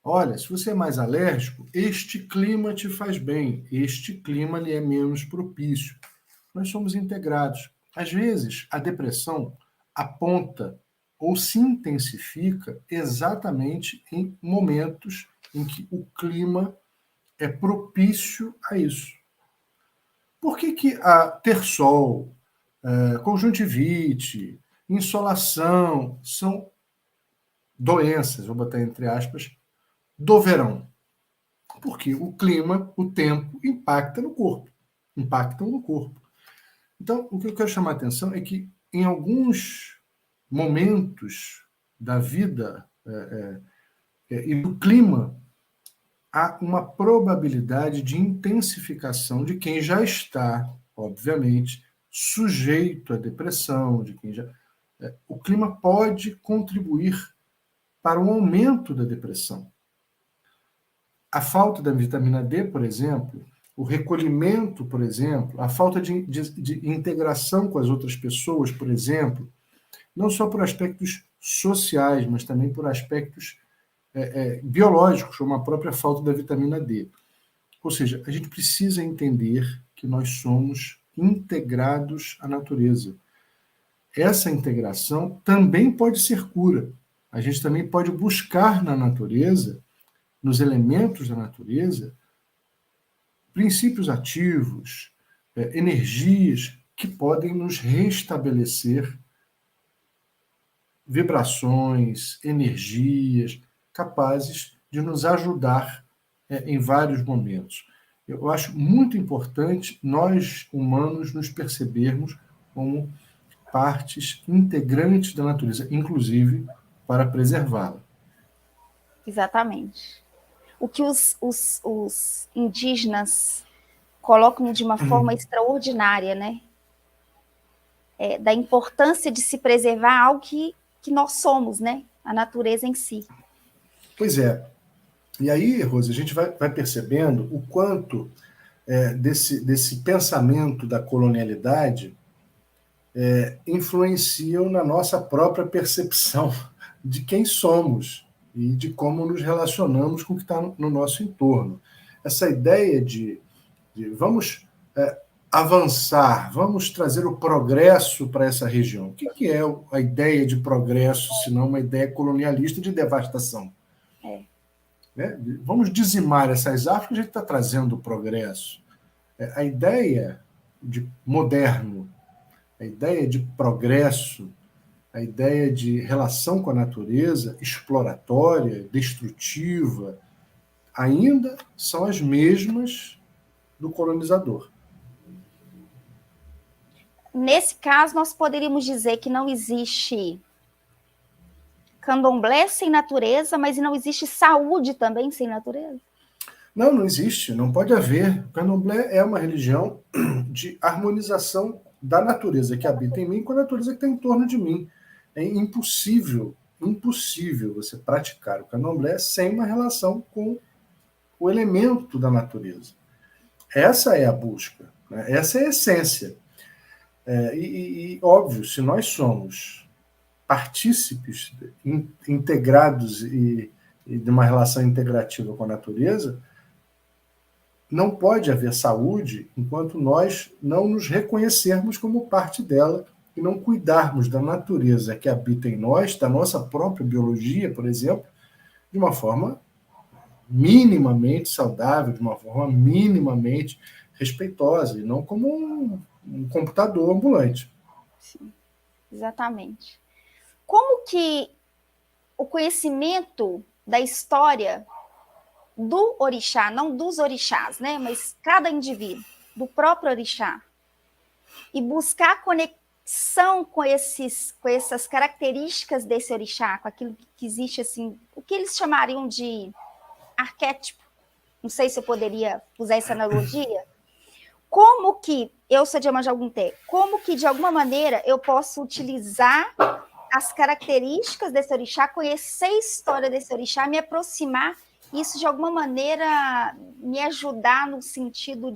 olha, se você é mais alérgico, este clima te faz bem, este clima lhe é menos propício. Nós somos integrados. Às vezes, a depressão aponta ou se intensifica exatamente em momentos em que o clima é propício a isso. Por que a ter sol, conjuntivite, insolação são doenças, vou botar entre aspas, do verão? Porque o clima, o tempo, impacta no corpo. Impactam no corpo. Então, o que eu quero chamar a atenção é que, em alguns momentos da vida e do clima, há uma probabilidade de intensificação de quem já está, obviamente, sujeito à depressão, de quem já. O clima pode contribuir para um aumento da depressão. A falta da vitamina D, por exemplo, o recolhimento, por exemplo, a falta de integração com as outras pessoas, por exemplo, não só por aspectos sociais, mas também por aspectos biológicos, como a própria falta da vitamina D. Ou seja, a gente precisa entender que nós somos integrados à natureza. Essa integração também pode ser cura. A gente também pode buscar na natureza, nos elementos da natureza, princípios ativos, energias que podem nos restabelecer vibrações, energias capazes de nos ajudar em vários momentos. Eu acho muito importante nós, humanos, nos percebermos como partes integrantes da natureza, inclusive para preservá-la. Exatamente. O que os indígenas colocam de uma forma extraordinária, né? Da importância de se preservar algo que nós somos, né? A natureza em si. Pois é. E aí, Rose, a gente vai percebendo o quanto desse pensamento da colonialidade influenciam na nossa própria percepção de quem somos e de como nos relacionamos com o que está no nosso entorno. Essa ideia de vamos avançar, vamos trazer o progresso para essa região. O que é a ideia de progresso, se não uma ideia colonialista de devastação? Né? Vamos dizimar essas árvores, a gente está trazendo o progresso. A ideia de moderno, a ideia de progresso, a ideia de relação com a natureza, exploratória, destrutiva, ainda são as mesmas do colonizador. Nesse caso, nós poderíamos dizer que não existe candomblé sem natureza, mas não existe saúde também sem natureza? Não existe, não pode haver. O candomblé é uma religião de harmonização da natureza que habita em mim com a natureza que está em torno de mim. É impossível você praticar o candomblé sem uma relação com o elemento da natureza. Essa é a busca, né? Essa é a essência. Óbvio, se nós somos partícipes integrados e de uma relação integrativa com a natureza, não pode haver saúde enquanto nós não nos reconhecermos como parte dela e não cuidarmos da natureza que habita em nós, da nossa própria biologia, por exemplo, de uma forma minimamente saudável, de uma forma minimamente respeitosa, e não como um computador ambulante. Sim, exatamente. Como que o conhecimento da história do orixá, não dos orixás, né, mas cada indivíduo, do próprio orixá, e buscar conexão com essas características desse orixá, com aquilo que existe, assim, o que eles chamariam de arquétipo, não sei se eu poderia usar essa analogia, como que, eu sou de Iemanjá Ogunté, como que de alguma maneira eu posso utilizar as características desse orixá, conhecer a história desse orixá, me aproximar, isso de alguma maneira me ajudar no sentido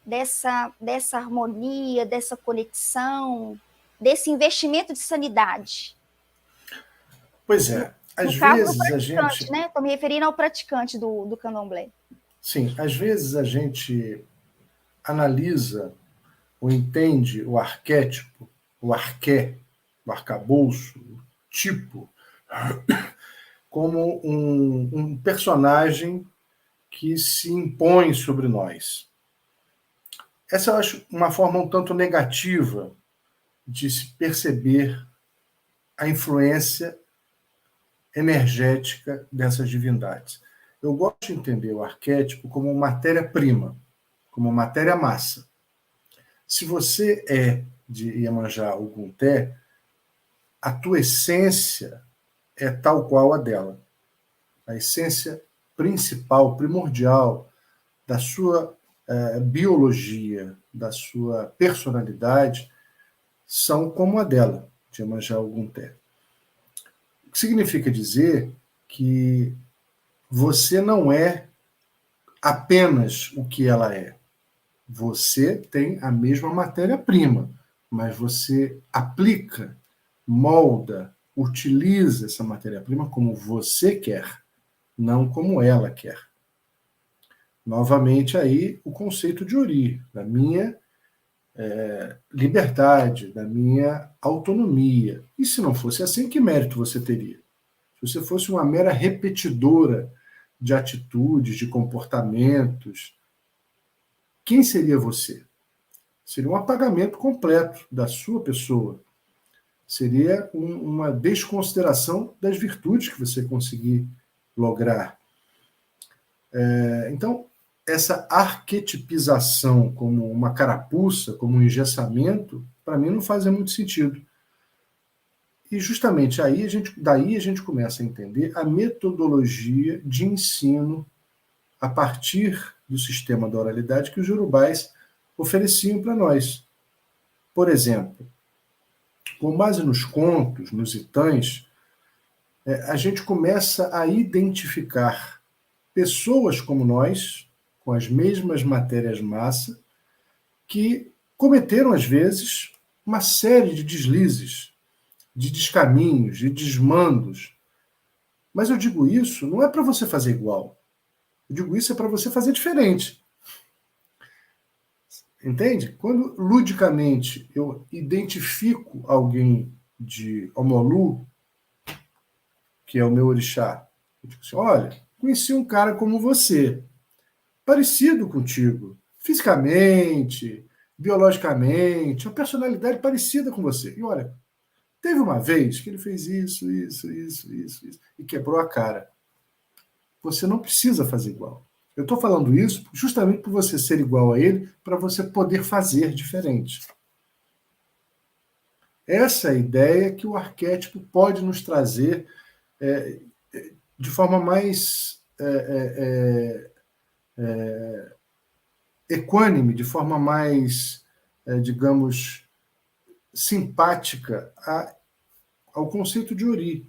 dessa harmonia, dessa conexão, desse investimento de sanidade. Pois é. Às No caso do vezes a praticante, gente. né? Estou me referindo ao praticante do candomblé. Sim, às vezes a gente analisa ou entende o arquétipo, o arqué, o arcabouço, o tipo, como um personagem que se impõe sobre nós. Essa eu acho uma forma um tanto negativa de se perceber a influência energética dessas divindades. Eu gosto de entender o arquétipo como matéria-prima, como matéria-massa. Se você é de Iemanjá ou Gunté, a tua essência é tal qual a dela. A essência principal, primordial da sua biologia, da sua personalidade, são como a dela, de Iemanjá ou Gunté. O que significa dizer que você não é apenas o que ela é. Você tem a mesma matéria-prima, mas você aplica, molda, utiliza essa matéria-prima como você quer, não como ela quer. Novamente aí o conceito de Ori, da minha liberdade, da minha autonomia. E se não fosse assim, que mérito você teria? Se você fosse uma mera repetidora de atitudes, de comportamentos, quem seria você? Seria um apagamento completo da sua pessoa. Seria uma desconsideração das virtudes que você conseguir lograr. Então, essa arquetipização como uma carapuça, como um engessamento, para mim não faz muito sentido. E justamente daí a gente começa a entender a metodologia de ensino a partir do sistema da oralidade que os urubais ofereciam para nós. Por exemplo, com base nos contos, nos itãs, a gente começa a identificar pessoas como nós, com as mesmas matérias-massa, que cometeram, às vezes, uma série de deslizes, de descaminhos, de desmandos. Mas eu digo isso não é para você fazer igual. Eu digo isso é para você fazer diferente. Entende? Quando ludicamente eu identifico alguém de Omolu, que é o meu orixá, eu digo assim, olha, conheci um cara como você, parecido contigo, fisicamente, biologicamente, uma personalidade parecida com você. E olha, teve uma vez que ele fez isso, e quebrou a cara. Você não precisa fazer igual. Eu estou falando isso justamente por você ser igual a ele, para você poder fazer diferente. Essa é a ideia que o arquétipo pode nos trazer de forma mais equânime, de forma mais, digamos, simpática ao conceito de Ori.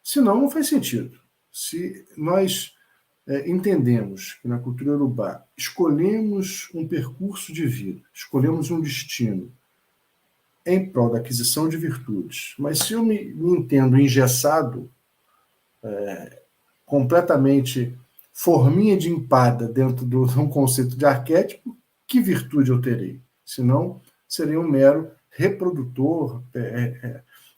Senão, não faz sentido. Se nós entendemos que na cultura urubá escolhemos um percurso de vida, escolhemos um destino em prol da aquisição de virtudes, mas se eu me entendo engessado, completamente forminha de empada dentro de um conceito de arquétipo, que virtude eu terei? Senão, serei um mero reprodutor,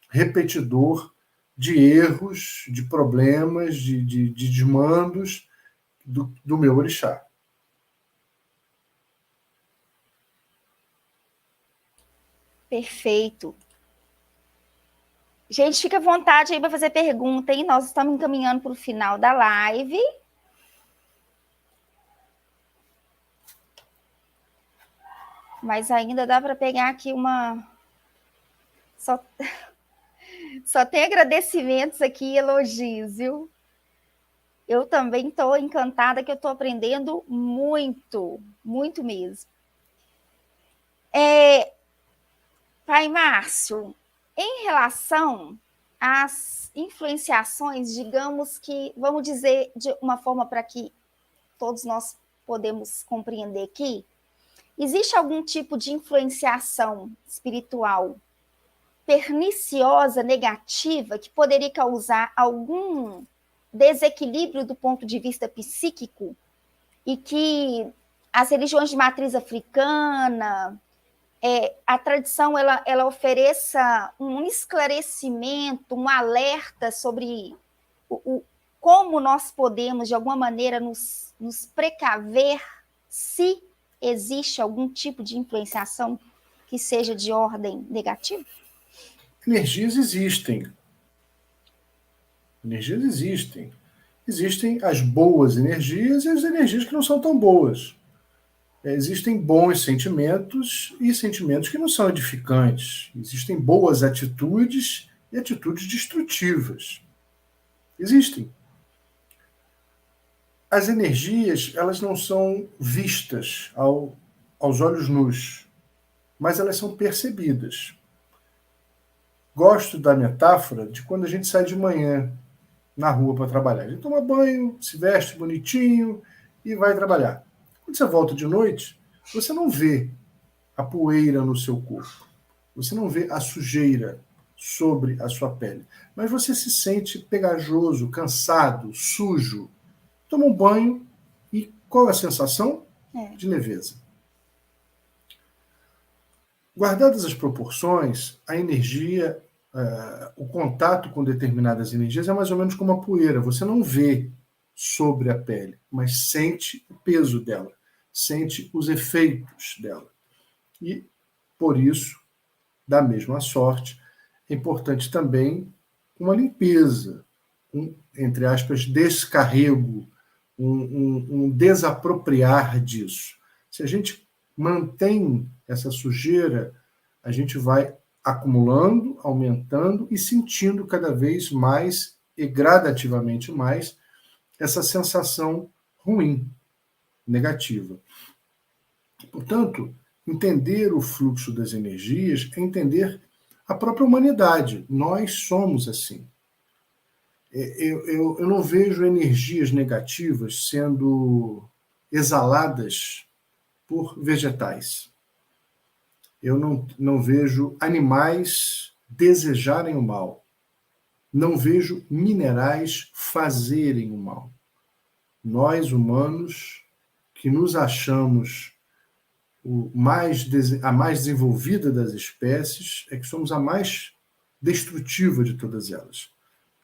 repetidor de erros, de problemas, de desmandos do meu orixá. Perfeito. Gente, fica à vontade aí para fazer pergunta, hein? Nós estamos encaminhando para o final da live. Mas ainda dá para pegar aqui uma... Só tem agradecimentos aqui, elogios, viu? Eu também estou encantada que eu estou aprendendo muito, muito mesmo. Pai Márcio, em relação às influenciações, digamos que, vamos dizer de uma forma para que todos nós podemos compreender aqui, existe algum tipo de influenciação espiritual perniciosa, negativa, que poderia causar algum desequilíbrio do ponto de vista psíquico, e que as religiões de matriz africana, a tradição, ela ofereça um esclarecimento, um alerta sobre como nós podemos, de alguma maneira, nos precaver se existe algum tipo de influenciação que seja de ordem negativa? Energias existem. Energias existem. Existem as boas energias e as energias que não são tão boas. Existem bons sentimentos e sentimentos que não são edificantes. Existem boas atitudes e atitudes destrutivas. Existem. As energias, elas não são vistas aos olhos nus, mas elas são percebidas. Gosto da metáfora de quando a gente sai de manhã na rua para trabalhar. A gente toma banho, se veste bonitinho e vai trabalhar. Quando você volta de noite, você não vê a poeira no seu corpo. Você não vê a sujeira sobre a sua pele. Mas você se sente pegajoso, cansado, sujo. Toma um banho e qual é a sensação? De leveza. Guardadas as proporções, a energia, o contato com determinadas energias é mais ou menos como a poeira. Você não vê sobre a pele, mas sente o peso dela, sente os efeitos dela. E, por isso, da mesma sorte, é importante também uma limpeza, entre aspas, descarrego, um desapropriar disso. Se a gente mantém essa sujeira, a gente vai acumulando, aumentando e sentindo cada vez mais e gradativamente mais essa sensação ruim, negativa. Portanto, entender o fluxo das energias é entender a própria humanidade. Nós somos assim. Eu não vejo energias negativas sendo exaladas por vegetais. Eu não vejo animais desejarem o mal. Não vejo minerais fazerem o mal. Nós, humanos, que nos achamos a mais desenvolvida das espécies, é que somos a mais destrutiva de todas elas.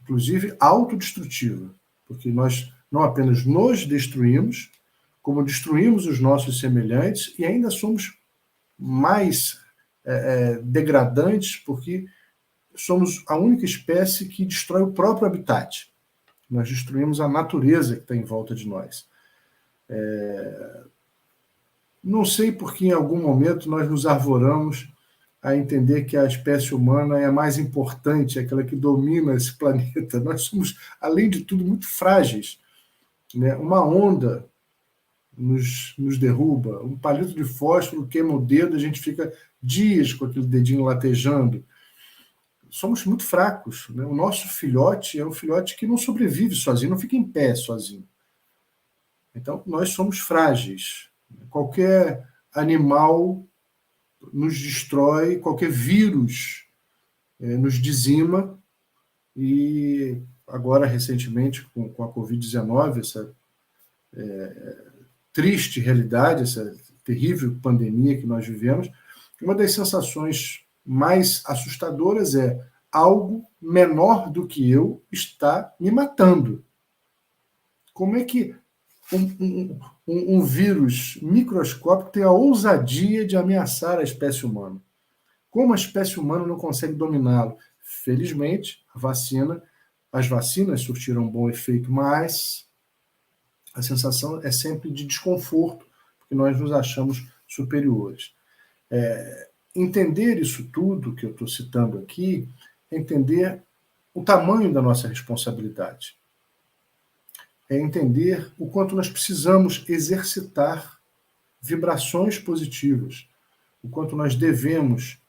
Inclusive autodestrutiva, porque nós não apenas nos destruímos, como destruímos os nossos semelhantes e ainda somos mais degradantes, porque somos a única espécie que destrói o próprio habitat. Nós destruímos a natureza que está em volta de nós. Não sei por que em algum momento nós nos arvoramos a entender que a espécie humana é a mais importante, aquela que domina esse planeta. Nós somos, além de tudo, muito frágeis. Né? Uma onda nos derruba, um palito de fósforo queima o dedo, a gente fica dias com aquele dedinho latejando. Somos muito fracos. Né? O nosso filhote é um filhote que não sobrevive sozinho, não fica em pé sozinho. Então, nós somos frágeis. Qualquer animal nos destrói, qualquer vírus nos dizima, e agora, recentemente, com a Covid-19, essa triste realidade, essa terrível pandemia que nós vivemos, uma das sensações mais assustadoras é algo menor do que eu está me matando. Como é que um vírus microscópico tem a ousadia de ameaçar a espécie humana? Como a espécie humana não consegue dominá-lo? Felizmente, as vacinas surtiram um bom efeito, mas a sensação é sempre de desconforto, porque nós nos achamos superiores. Entender isso tudo que eu estou citando aqui, é entender o tamanho da nossa responsabilidade. É entender o quanto nós precisamos exercitar vibrações positivas, o quanto nós devemos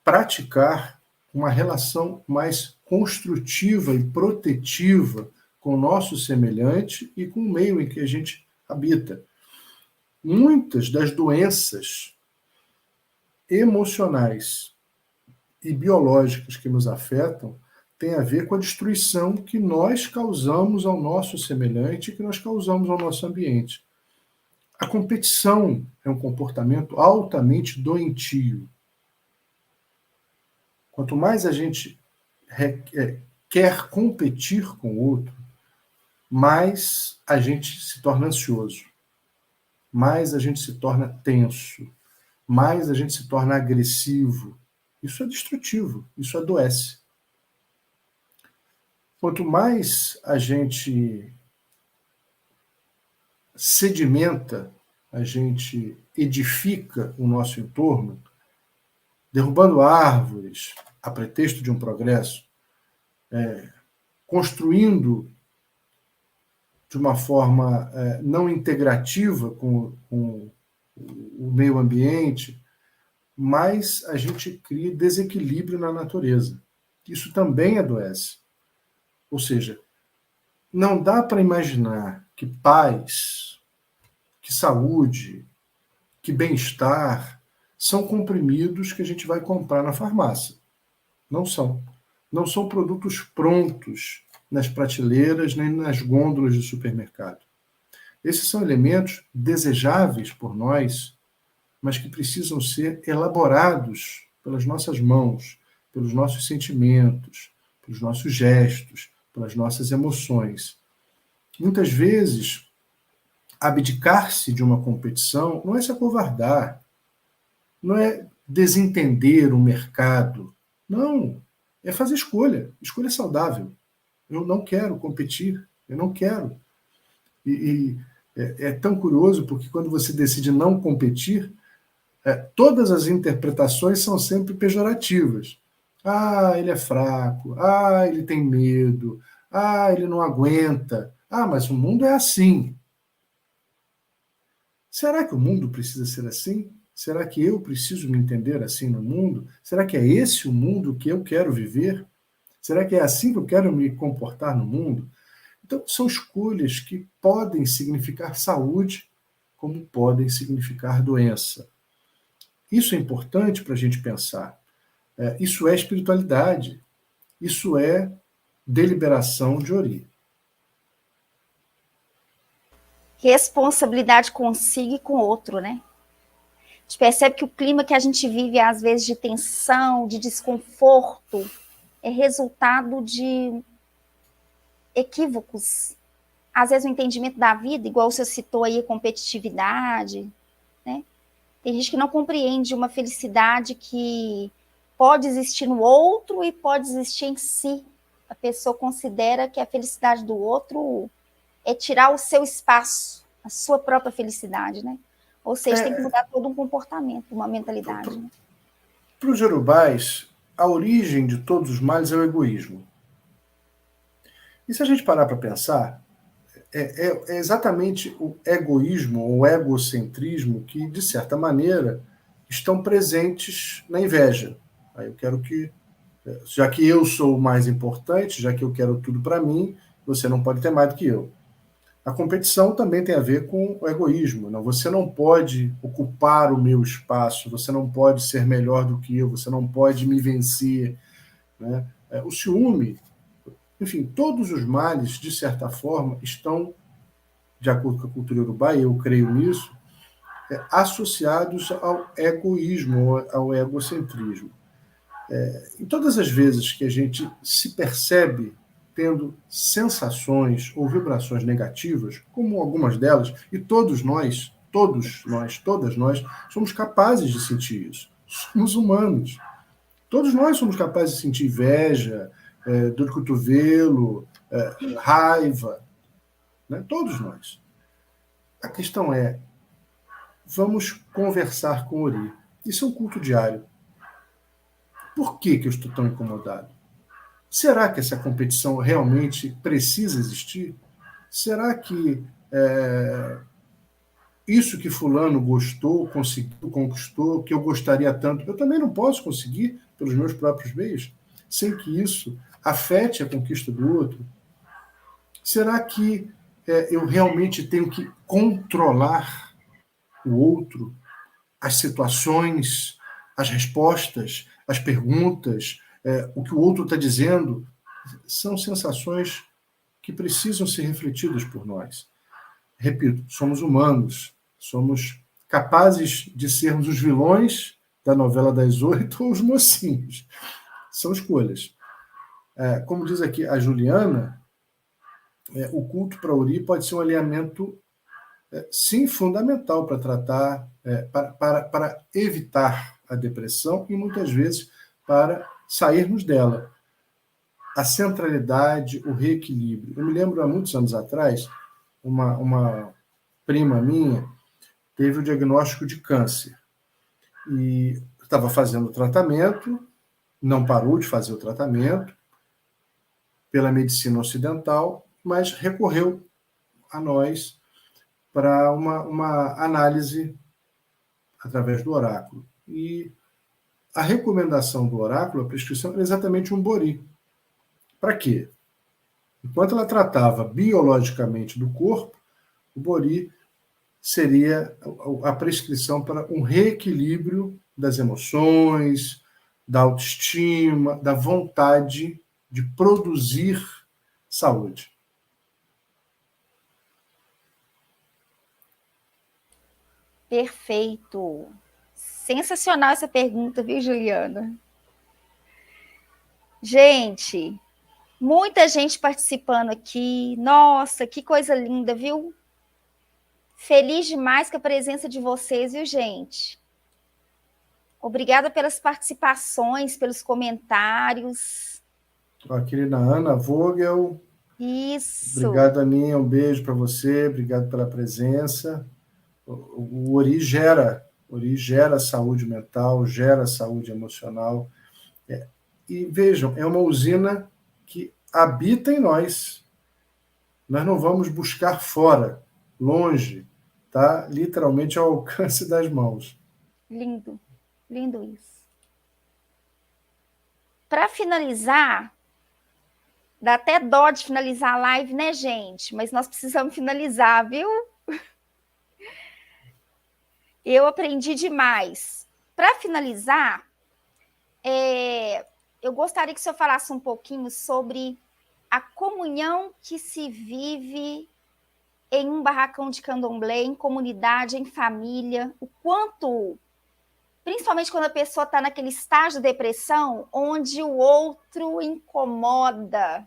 praticar uma relação mais construtiva e protetiva com o nosso semelhante e com o meio em que a gente habita. Muitas das doenças emocionais e biológicas que nos afetam têm a ver com a destruição que nós causamos ao nosso semelhante, que nós causamos ao nosso ambiente. A competição é um comportamento altamente doentio. Quanto mais a gente quer competir com o outro, mais a gente se torna ansioso, mais a gente se torna tenso, mais a gente se torna agressivo. Isso é destrutivo, isso adoece. Quanto mais a gente sedimenta, a gente edifica o nosso entorno, derrubando árvores a pretexto de um progresso, construindo de uma forma não integrativa com o meio ambiente, mais a gente cria desequilíbrio na natureza. Isso também adoece. Ou seja, não dá para imaginar que paz, que saúde, que bem-estar são comprimidos que a gente vai comprar na farmácia. Não são. Não são produtos prontos nas prateleiras nem nas gôndolas do supermercado. Esses são elementos desejáveis por nós, mas que precisam ser elaborados pelas nossas mãos, pelos nossos sentimentos, pelos nossos gestos, pelas nossas emoções. Muitas vezes, abdicar-se de uma competição não é se acovardar, não é desentender o mercado. Não, é fazer escolha saudável. Eu não quero competir, eu não quero. E é tão curioso porque quando você decide não competir, todas as interpretações são sempre pejorativas. Ah, ele é fraco. Ah, ele tem medo. Ah, ele não aguenta. Ah, mas o mundo é assim. Será que o mundo precisa ser assim? Será que eu preciso me entender assim no mundo? Será que é esse o mundo que eu quero viver? Será que é assim que eu quero me comportar no mundo? Então, são escolhas que podem significar saúde, como podem significar doença. Isso é importante para a gente pensar. Isso é espiritualidade. Isso é deliberação de Ori. Responsabilidade consigo e com o outro, né? A gente percebe que o clima que a gente vive, às vezes, de tensão, de desconforto, é resultado de equívocos. Às vezes, o entendimento da vida, igual você citou aí, a competitividade, né? Tem gente que não compreende uma felicidade que pode existir no outro e pode existir em si. A pessoa considera que a felicidade do outro é tirar o seu espaço, a sua própria felicidade, né? Ou seja, tem que mudar todo um comportamento, uma mentalidade. Né? Para os yorubais, a origem de todos os males é o egoísmo. E se a gente parar para pensar, é exatamente o egoísmo ou egocentrismo que, de certa maneira, estão presentes na inveja. Aí eu quero que, já que eu sou o mais importante, já que eu quero tudo para mim, você não pode ter mais do que eu. A competição também tem a ver com o egoísmo. Não? Você não pode ocupar o meu espaço, você não pode ser melhor do que eu, você não pode me vencer. Né? O ciúme, enfim, todos os males, de certa forma, estão, de acordo com a cultura iorubá, e eu creio nisso, associados ao egoísmo, ao egocentrismo. Em todas as vezes que a gente se percebe tendo sensações ou vibrações negativas, como algumas delas, e todas nós, todas nós, somos capazes de sentir isso. Somos humanos. Todos nós somos capazes de sentir inveja, dor de cotovelo, raiva. Né? Todos nós. A questão é, vamos conversar com Ori. Isso é um culto diário. Por que eu estou tão incomodado? Será que essa competição realmente precisa existir? Será que isso que fulano gostou, conseguiu, conquistou, que eu gostaria tanto, eu também não posso conseguir pelos meus próprios meios, sem que isso afete a conquista do outro? Será que eu realmente tenho que controlar o outro, as situações, as respostas, as perguntas, o que o outro está dizendo, são sensações que precisam ser refletidas por nós. Repito, somos humanos, somos capazes de sermos os vilões da novela das 8 ou os mocinhos. São escolhas. Como diz aqui a Juliana, o culto para Ori pode ser um alinhamento, sim, fundamental para tratar, para evitar a depressão e, muitas vezes, para sairmos dela. A centralidade, o reequilíbrio. Eu me lembro, há muitos anos atrás, uma prima minha teve o diagnóstico de câncer. E estava fazendo o tratamento, não parou de fazer o tratamento pela medicina ocidental, mas recorreu a nós para uma análise através do oráculo. E a recomendação do oráculo, a prescrição, era exatamente um bori. Para quê? Enquanto ela tratava biologicamente do corpo, o bori seria a prescrição para um reequilíbrio das emoções, da autoestima, da vontade de produzir saúde. Perfeito. Sensacional essa pergunta, viu, Juliana? Gente, muita gente participando aqui. Nossa, que coisa linda, viu? Feliz demais com a presença de vocês, viu, gente? Obrigada pelas participações, pelos comentários. A querida Ana Vogel. Isso. Obrigado, Aninha. Um beijo para você. Obrigado pela presença. O Ori gera saúde mental, gera saúde emocional. E vejam, é uma usina que habita em nós. Nós não vamos buscar fora, longe, tá? Literalmente ao alcance das mãos. Lindo, lindo isso. Para finalizar, dá até dó de finalizar a live, né, gente? Mas nós precisamos finalizar, viu? Eu aprendi demais. Para finalizar, eu gostaria que o senhor falasse um pouquinho sobre a comunhão que se vive em um barracão de candomblé, em comunidade, em família, o quanto, principalmente quando a pessoa está naquele estágio de depressão, onde o outro incomoda,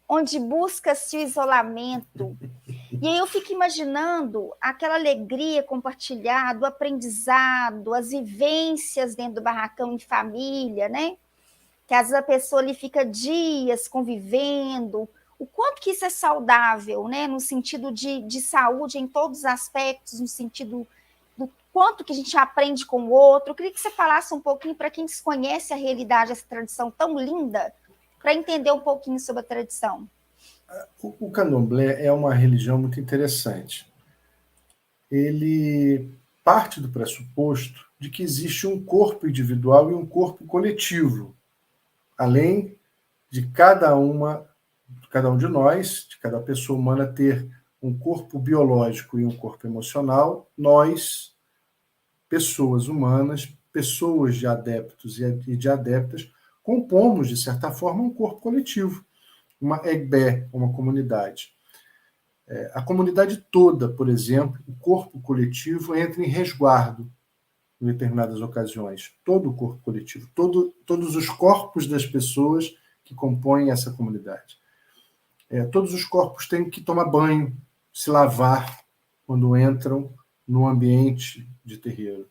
onde busca-se o isolamento. E aí eu fico imaginando aquela alegria compartilhada, o aprendizado, as vivências dentro do barracão em família, né? Que às vezes a pessoa ali fica dias convivendo, o quanto que isso é saudável, né? No sentido de saúde em todos os aspectos, no sentido do quanto que a gente aprende com o outro. Eu queria que você falasse um pouquinho para quem desconhece a realidade dessa tradição tão linda, para entender um pouquinho sobre a tradição. O candomblé é uma religião muito interessante. Ele parte do pressuposto de que existe um corpo individual e um corpo coletivo, além de cada um de nós, de cada pessoa humana ter um corpo biológico e um corpo emocional. Nós, pessoas humanas, pessoas de adeptos e de adeptas, compomos, de certa forma, um corpo coletivo, uma egbé, uma comunidade. A comunidade toda, por exemplo, o corpo coletivo entra em resguardo em determinadas ocasiões. Todo o corpo coletivo, todos os corpos das pessoas que compõem essa comunidade. Todos os corpos têm que tomar banho, se lavar quando entram no ambiente de terreiro.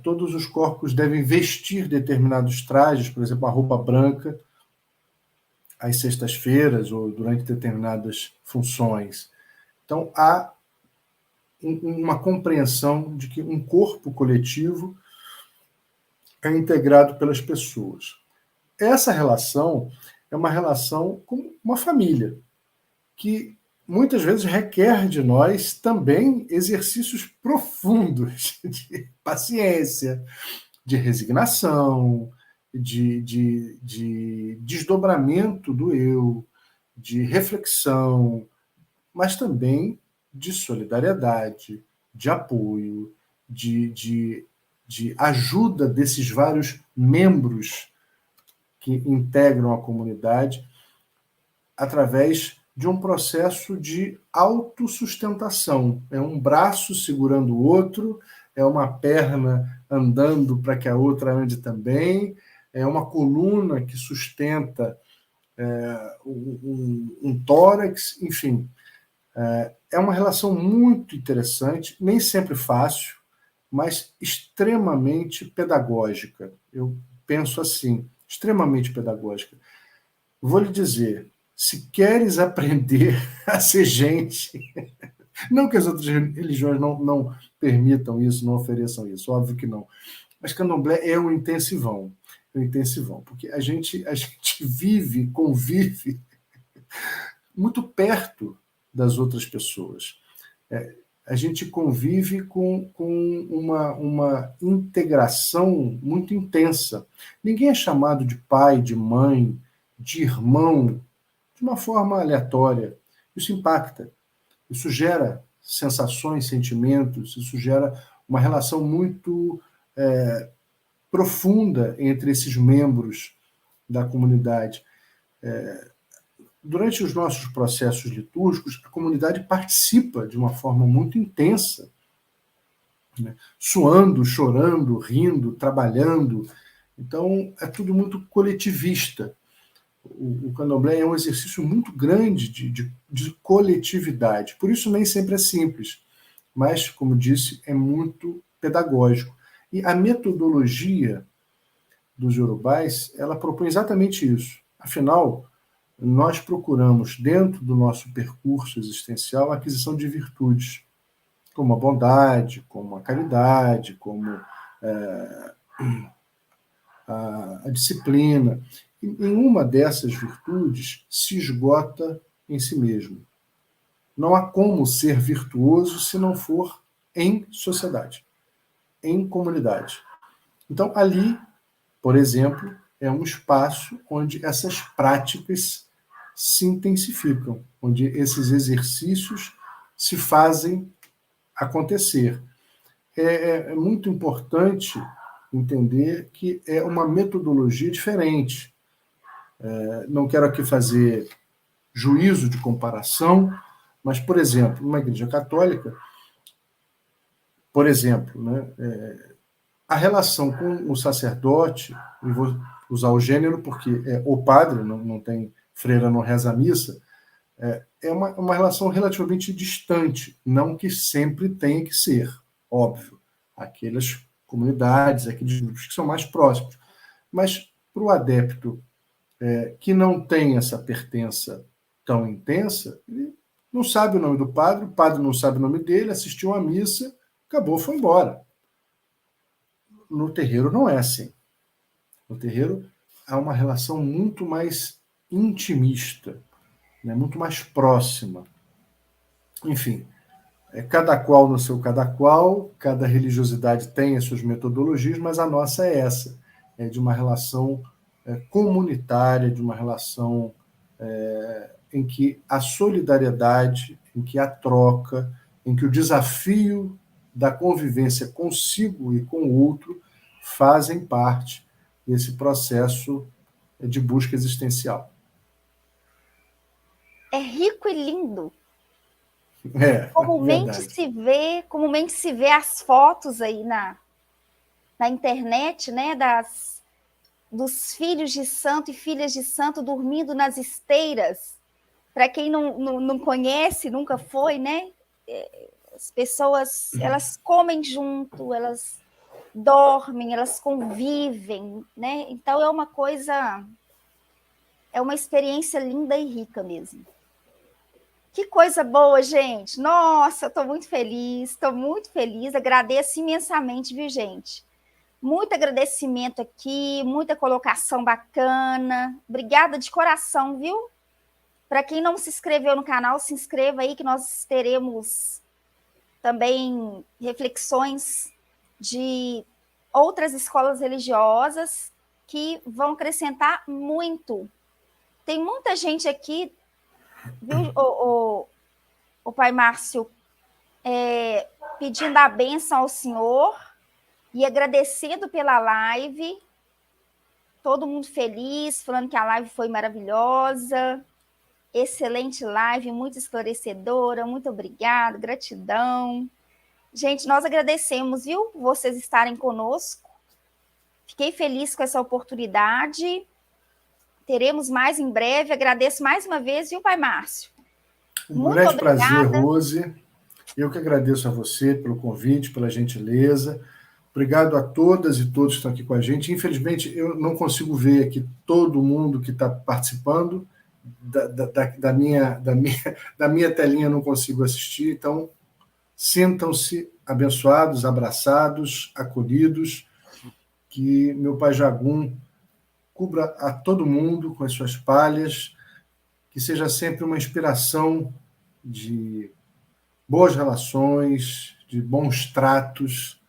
Todos os corpos devem vestir determinados trajes, por exemplo, a roupa branca, às sextas-feiras ou durante determinadas funções. Então, há uma compreensão de que um corpo coletivo é integrado pelas pessoas. Essa relação é uma relação com uma família, que muitas vezes requer de nós também exercícios profundos de paciência, de resignação, de desdobramento do eu, de reflexão, mas também de solidariedade, de apoio, de de ajuda desses vários membros que integram a comunidade através de um processo de autossustentação. É um braço segurando o outro, é uma perna andando para que a outra ande também, é uma coluna que sustenta um tórax, enfim. É uma relação muito interessante, nem sempre fácil, mas extremamente pedagógica. Eu penso assim, extremamente pedagógica. Vou lhe dizer, se queres aprender a ser gente, não que as outras religiões não permitam isso, não ofereçam isso, óbvio que não, mas candomblé é um intensivão, porque a gente vive, convive muito perto das outras pessoas. A gente convive com uma integração muito intensa. Ninguém é chamado de pai, de mãe, de irmão, de uma forma aleatória. Isso impacta, isso gera sensações, sentimentos, isso gera uma relação muito profunda entre esses membros da comunidade. Durante os nossos processos litúrgicos, a comunidade participa de uma forma muito intensa, né? Suando, chorando, rindo, trabalhando. Então, é tudo muito coletivista. O candomblé é um exercício muito grande de coletividade. Por isso, nem sempre é simples, mas, como disse, é muito pedagógico. E a metodologia dos Yorubais, ela propõe exatamente isso. Afinal, nós procuramos, dentro do nosso percurso existencial, a aquisição de virtudes, como a bondade, como a caridade, como a disciplina. Em uma dessas virtudes se esgota em si mesmo. Não há como ser virtuoso se não for em sociedade, em comunidade. Então, ali, por exemplo, é um espaço onde essas práticas se intensificam, onde esses exercícios se fazem acontecer. É muito importante entender que é uma metodologia diferente. Não quero aqui fazer juízo de comparação, mas, por exemplo, numa igreja católica, por exemplo, né, a relação com o sacerdote, e vou usar o gênero porque é o padre, não tem freira, não reza a missa, é uma relação relativamente distante, não que sempre tenha que ser, óbvio. Aquelas comunidades, aqueles grupos que são mais próximos. Mas para o adepto que não tem essa pertença tão intensa, ele não sabe o nome do padre, o padre não sabe o nome dele, assistiu à missa, acabou, foi embora. No terreiro não é assim. No terreiro há uma relação muito mais intimista, né, muito mais próxima. Enfim, cada qual no seu cada qual, cada religiosidade tem as suas metodologias, mas a nossa é essa, é de uma relação comunitária, de uma relação em que a solidariedade, em que a troca, em que o desafio da convivência consigo e com o outro fazem parte desse processo de busca existencial. É rico e lindo. Verdade. Comumente se vê as fotos aí na internet, né, dos filhos de santo e filhas de santo dormindo nas esteiras. Para quem não conhece, nunca foi, né? As pessoas, elas comem junto, elas dormem, elas convivem, né? Então é uma experiência linda e rica mesmo. Que coisa boa, gente. Nossa, estou muito feliz, agradeço imensamente, viu, gente? Muito agradecimento aqui, muita colocação bacana. Obrigada de coração, viu? Para quem não se inscreveu no canal, se inscreva aí que nós teremos também reflexões de outras escolas religiosas que vão acrescentar muito. Tem muita gente aqui, viu, o Pai Márcio, pedindo a bênção ao senhor, e agradecendo pela live, todo mundo feliz, falando que a live foi maravilhosa, excelente live, muito esclarecedora, muito obrigada, gratidão. Gente, nós agradecemos, viu, vocês estarem conosco. Fiquei feliz com essa oportunidade. Teremos mais em breve. Agradeço mais uma vez, viu, Pai Márcio? Um grande prazer, Rose. Eu que agradeço a você pelo convite, pela gentileza. Obrigado a todas e todos que estão aqui com a gente. Infelizmente, eu não consigo ver aqui todo mundo que está participando. Da minha telinha eu não consigo assistir. Então, sintam-se abençoados, abraçados, acolhidos. Que meu Pai Jagum cubra a todo mundo com as suas palhas. Que seja sempre uma inspiração de boas relações, de bons tratos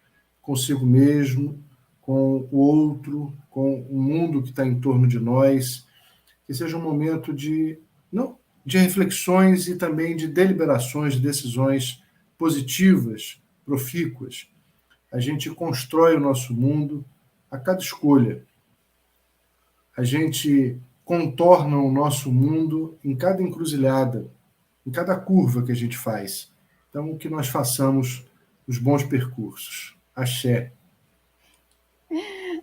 consigo mesmo, com o outro, com o mundo que está em torno de nós, que seja um momento de reflexões e também de deliberações, de decisões positivas, profícuas. A gente constrói o nosso mundo a cada escolha. A gente contorna o nosso mundo em cada encruzilhada, em cada curva que a gente faz. Então, que nós façamos os bons percursos. Axé.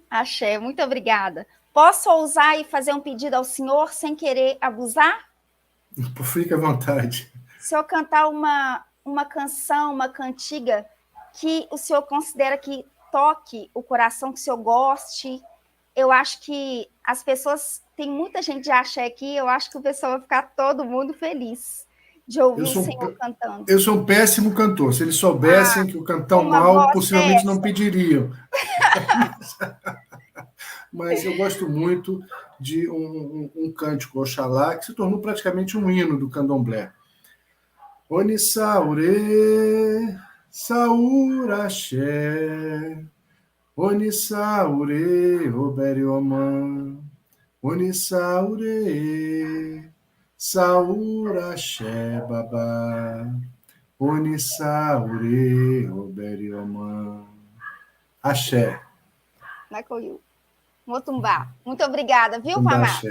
Axé, muito obrigada. Posso ousar e fazer um pedido ao senhor sem querer abusar? Fique à vontade. Se eu cantar uma canção, uma cantiga que o senhor considera que toque o coração, que o senhor goste, eu acho que as pessoas... Tem muita gente de axé aqui, eu acho que o pessoal vai ficar todo mundo feliz de ouvir o senhor cantando. Eu sou um péssimo cantor. Se eles soubessem que eu canto tão mal, possivelmente não pediriam. Mas eu gosto muito de um cântico, Oxalá, que se tornou praticamente um hino do candomblé. Onissaure, Sauraxé, Onissaure, Oberioman, Onissaure, Sauraxé, Babá, Onissaure, Oberioman. Axé. Michael Motumbá. Muito obrigada, viu, Pai Márcio?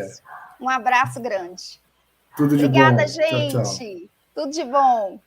Um abraço grande. Tudo de obrigada, bom. Gente. Tchau, tchau. Tudo de bom.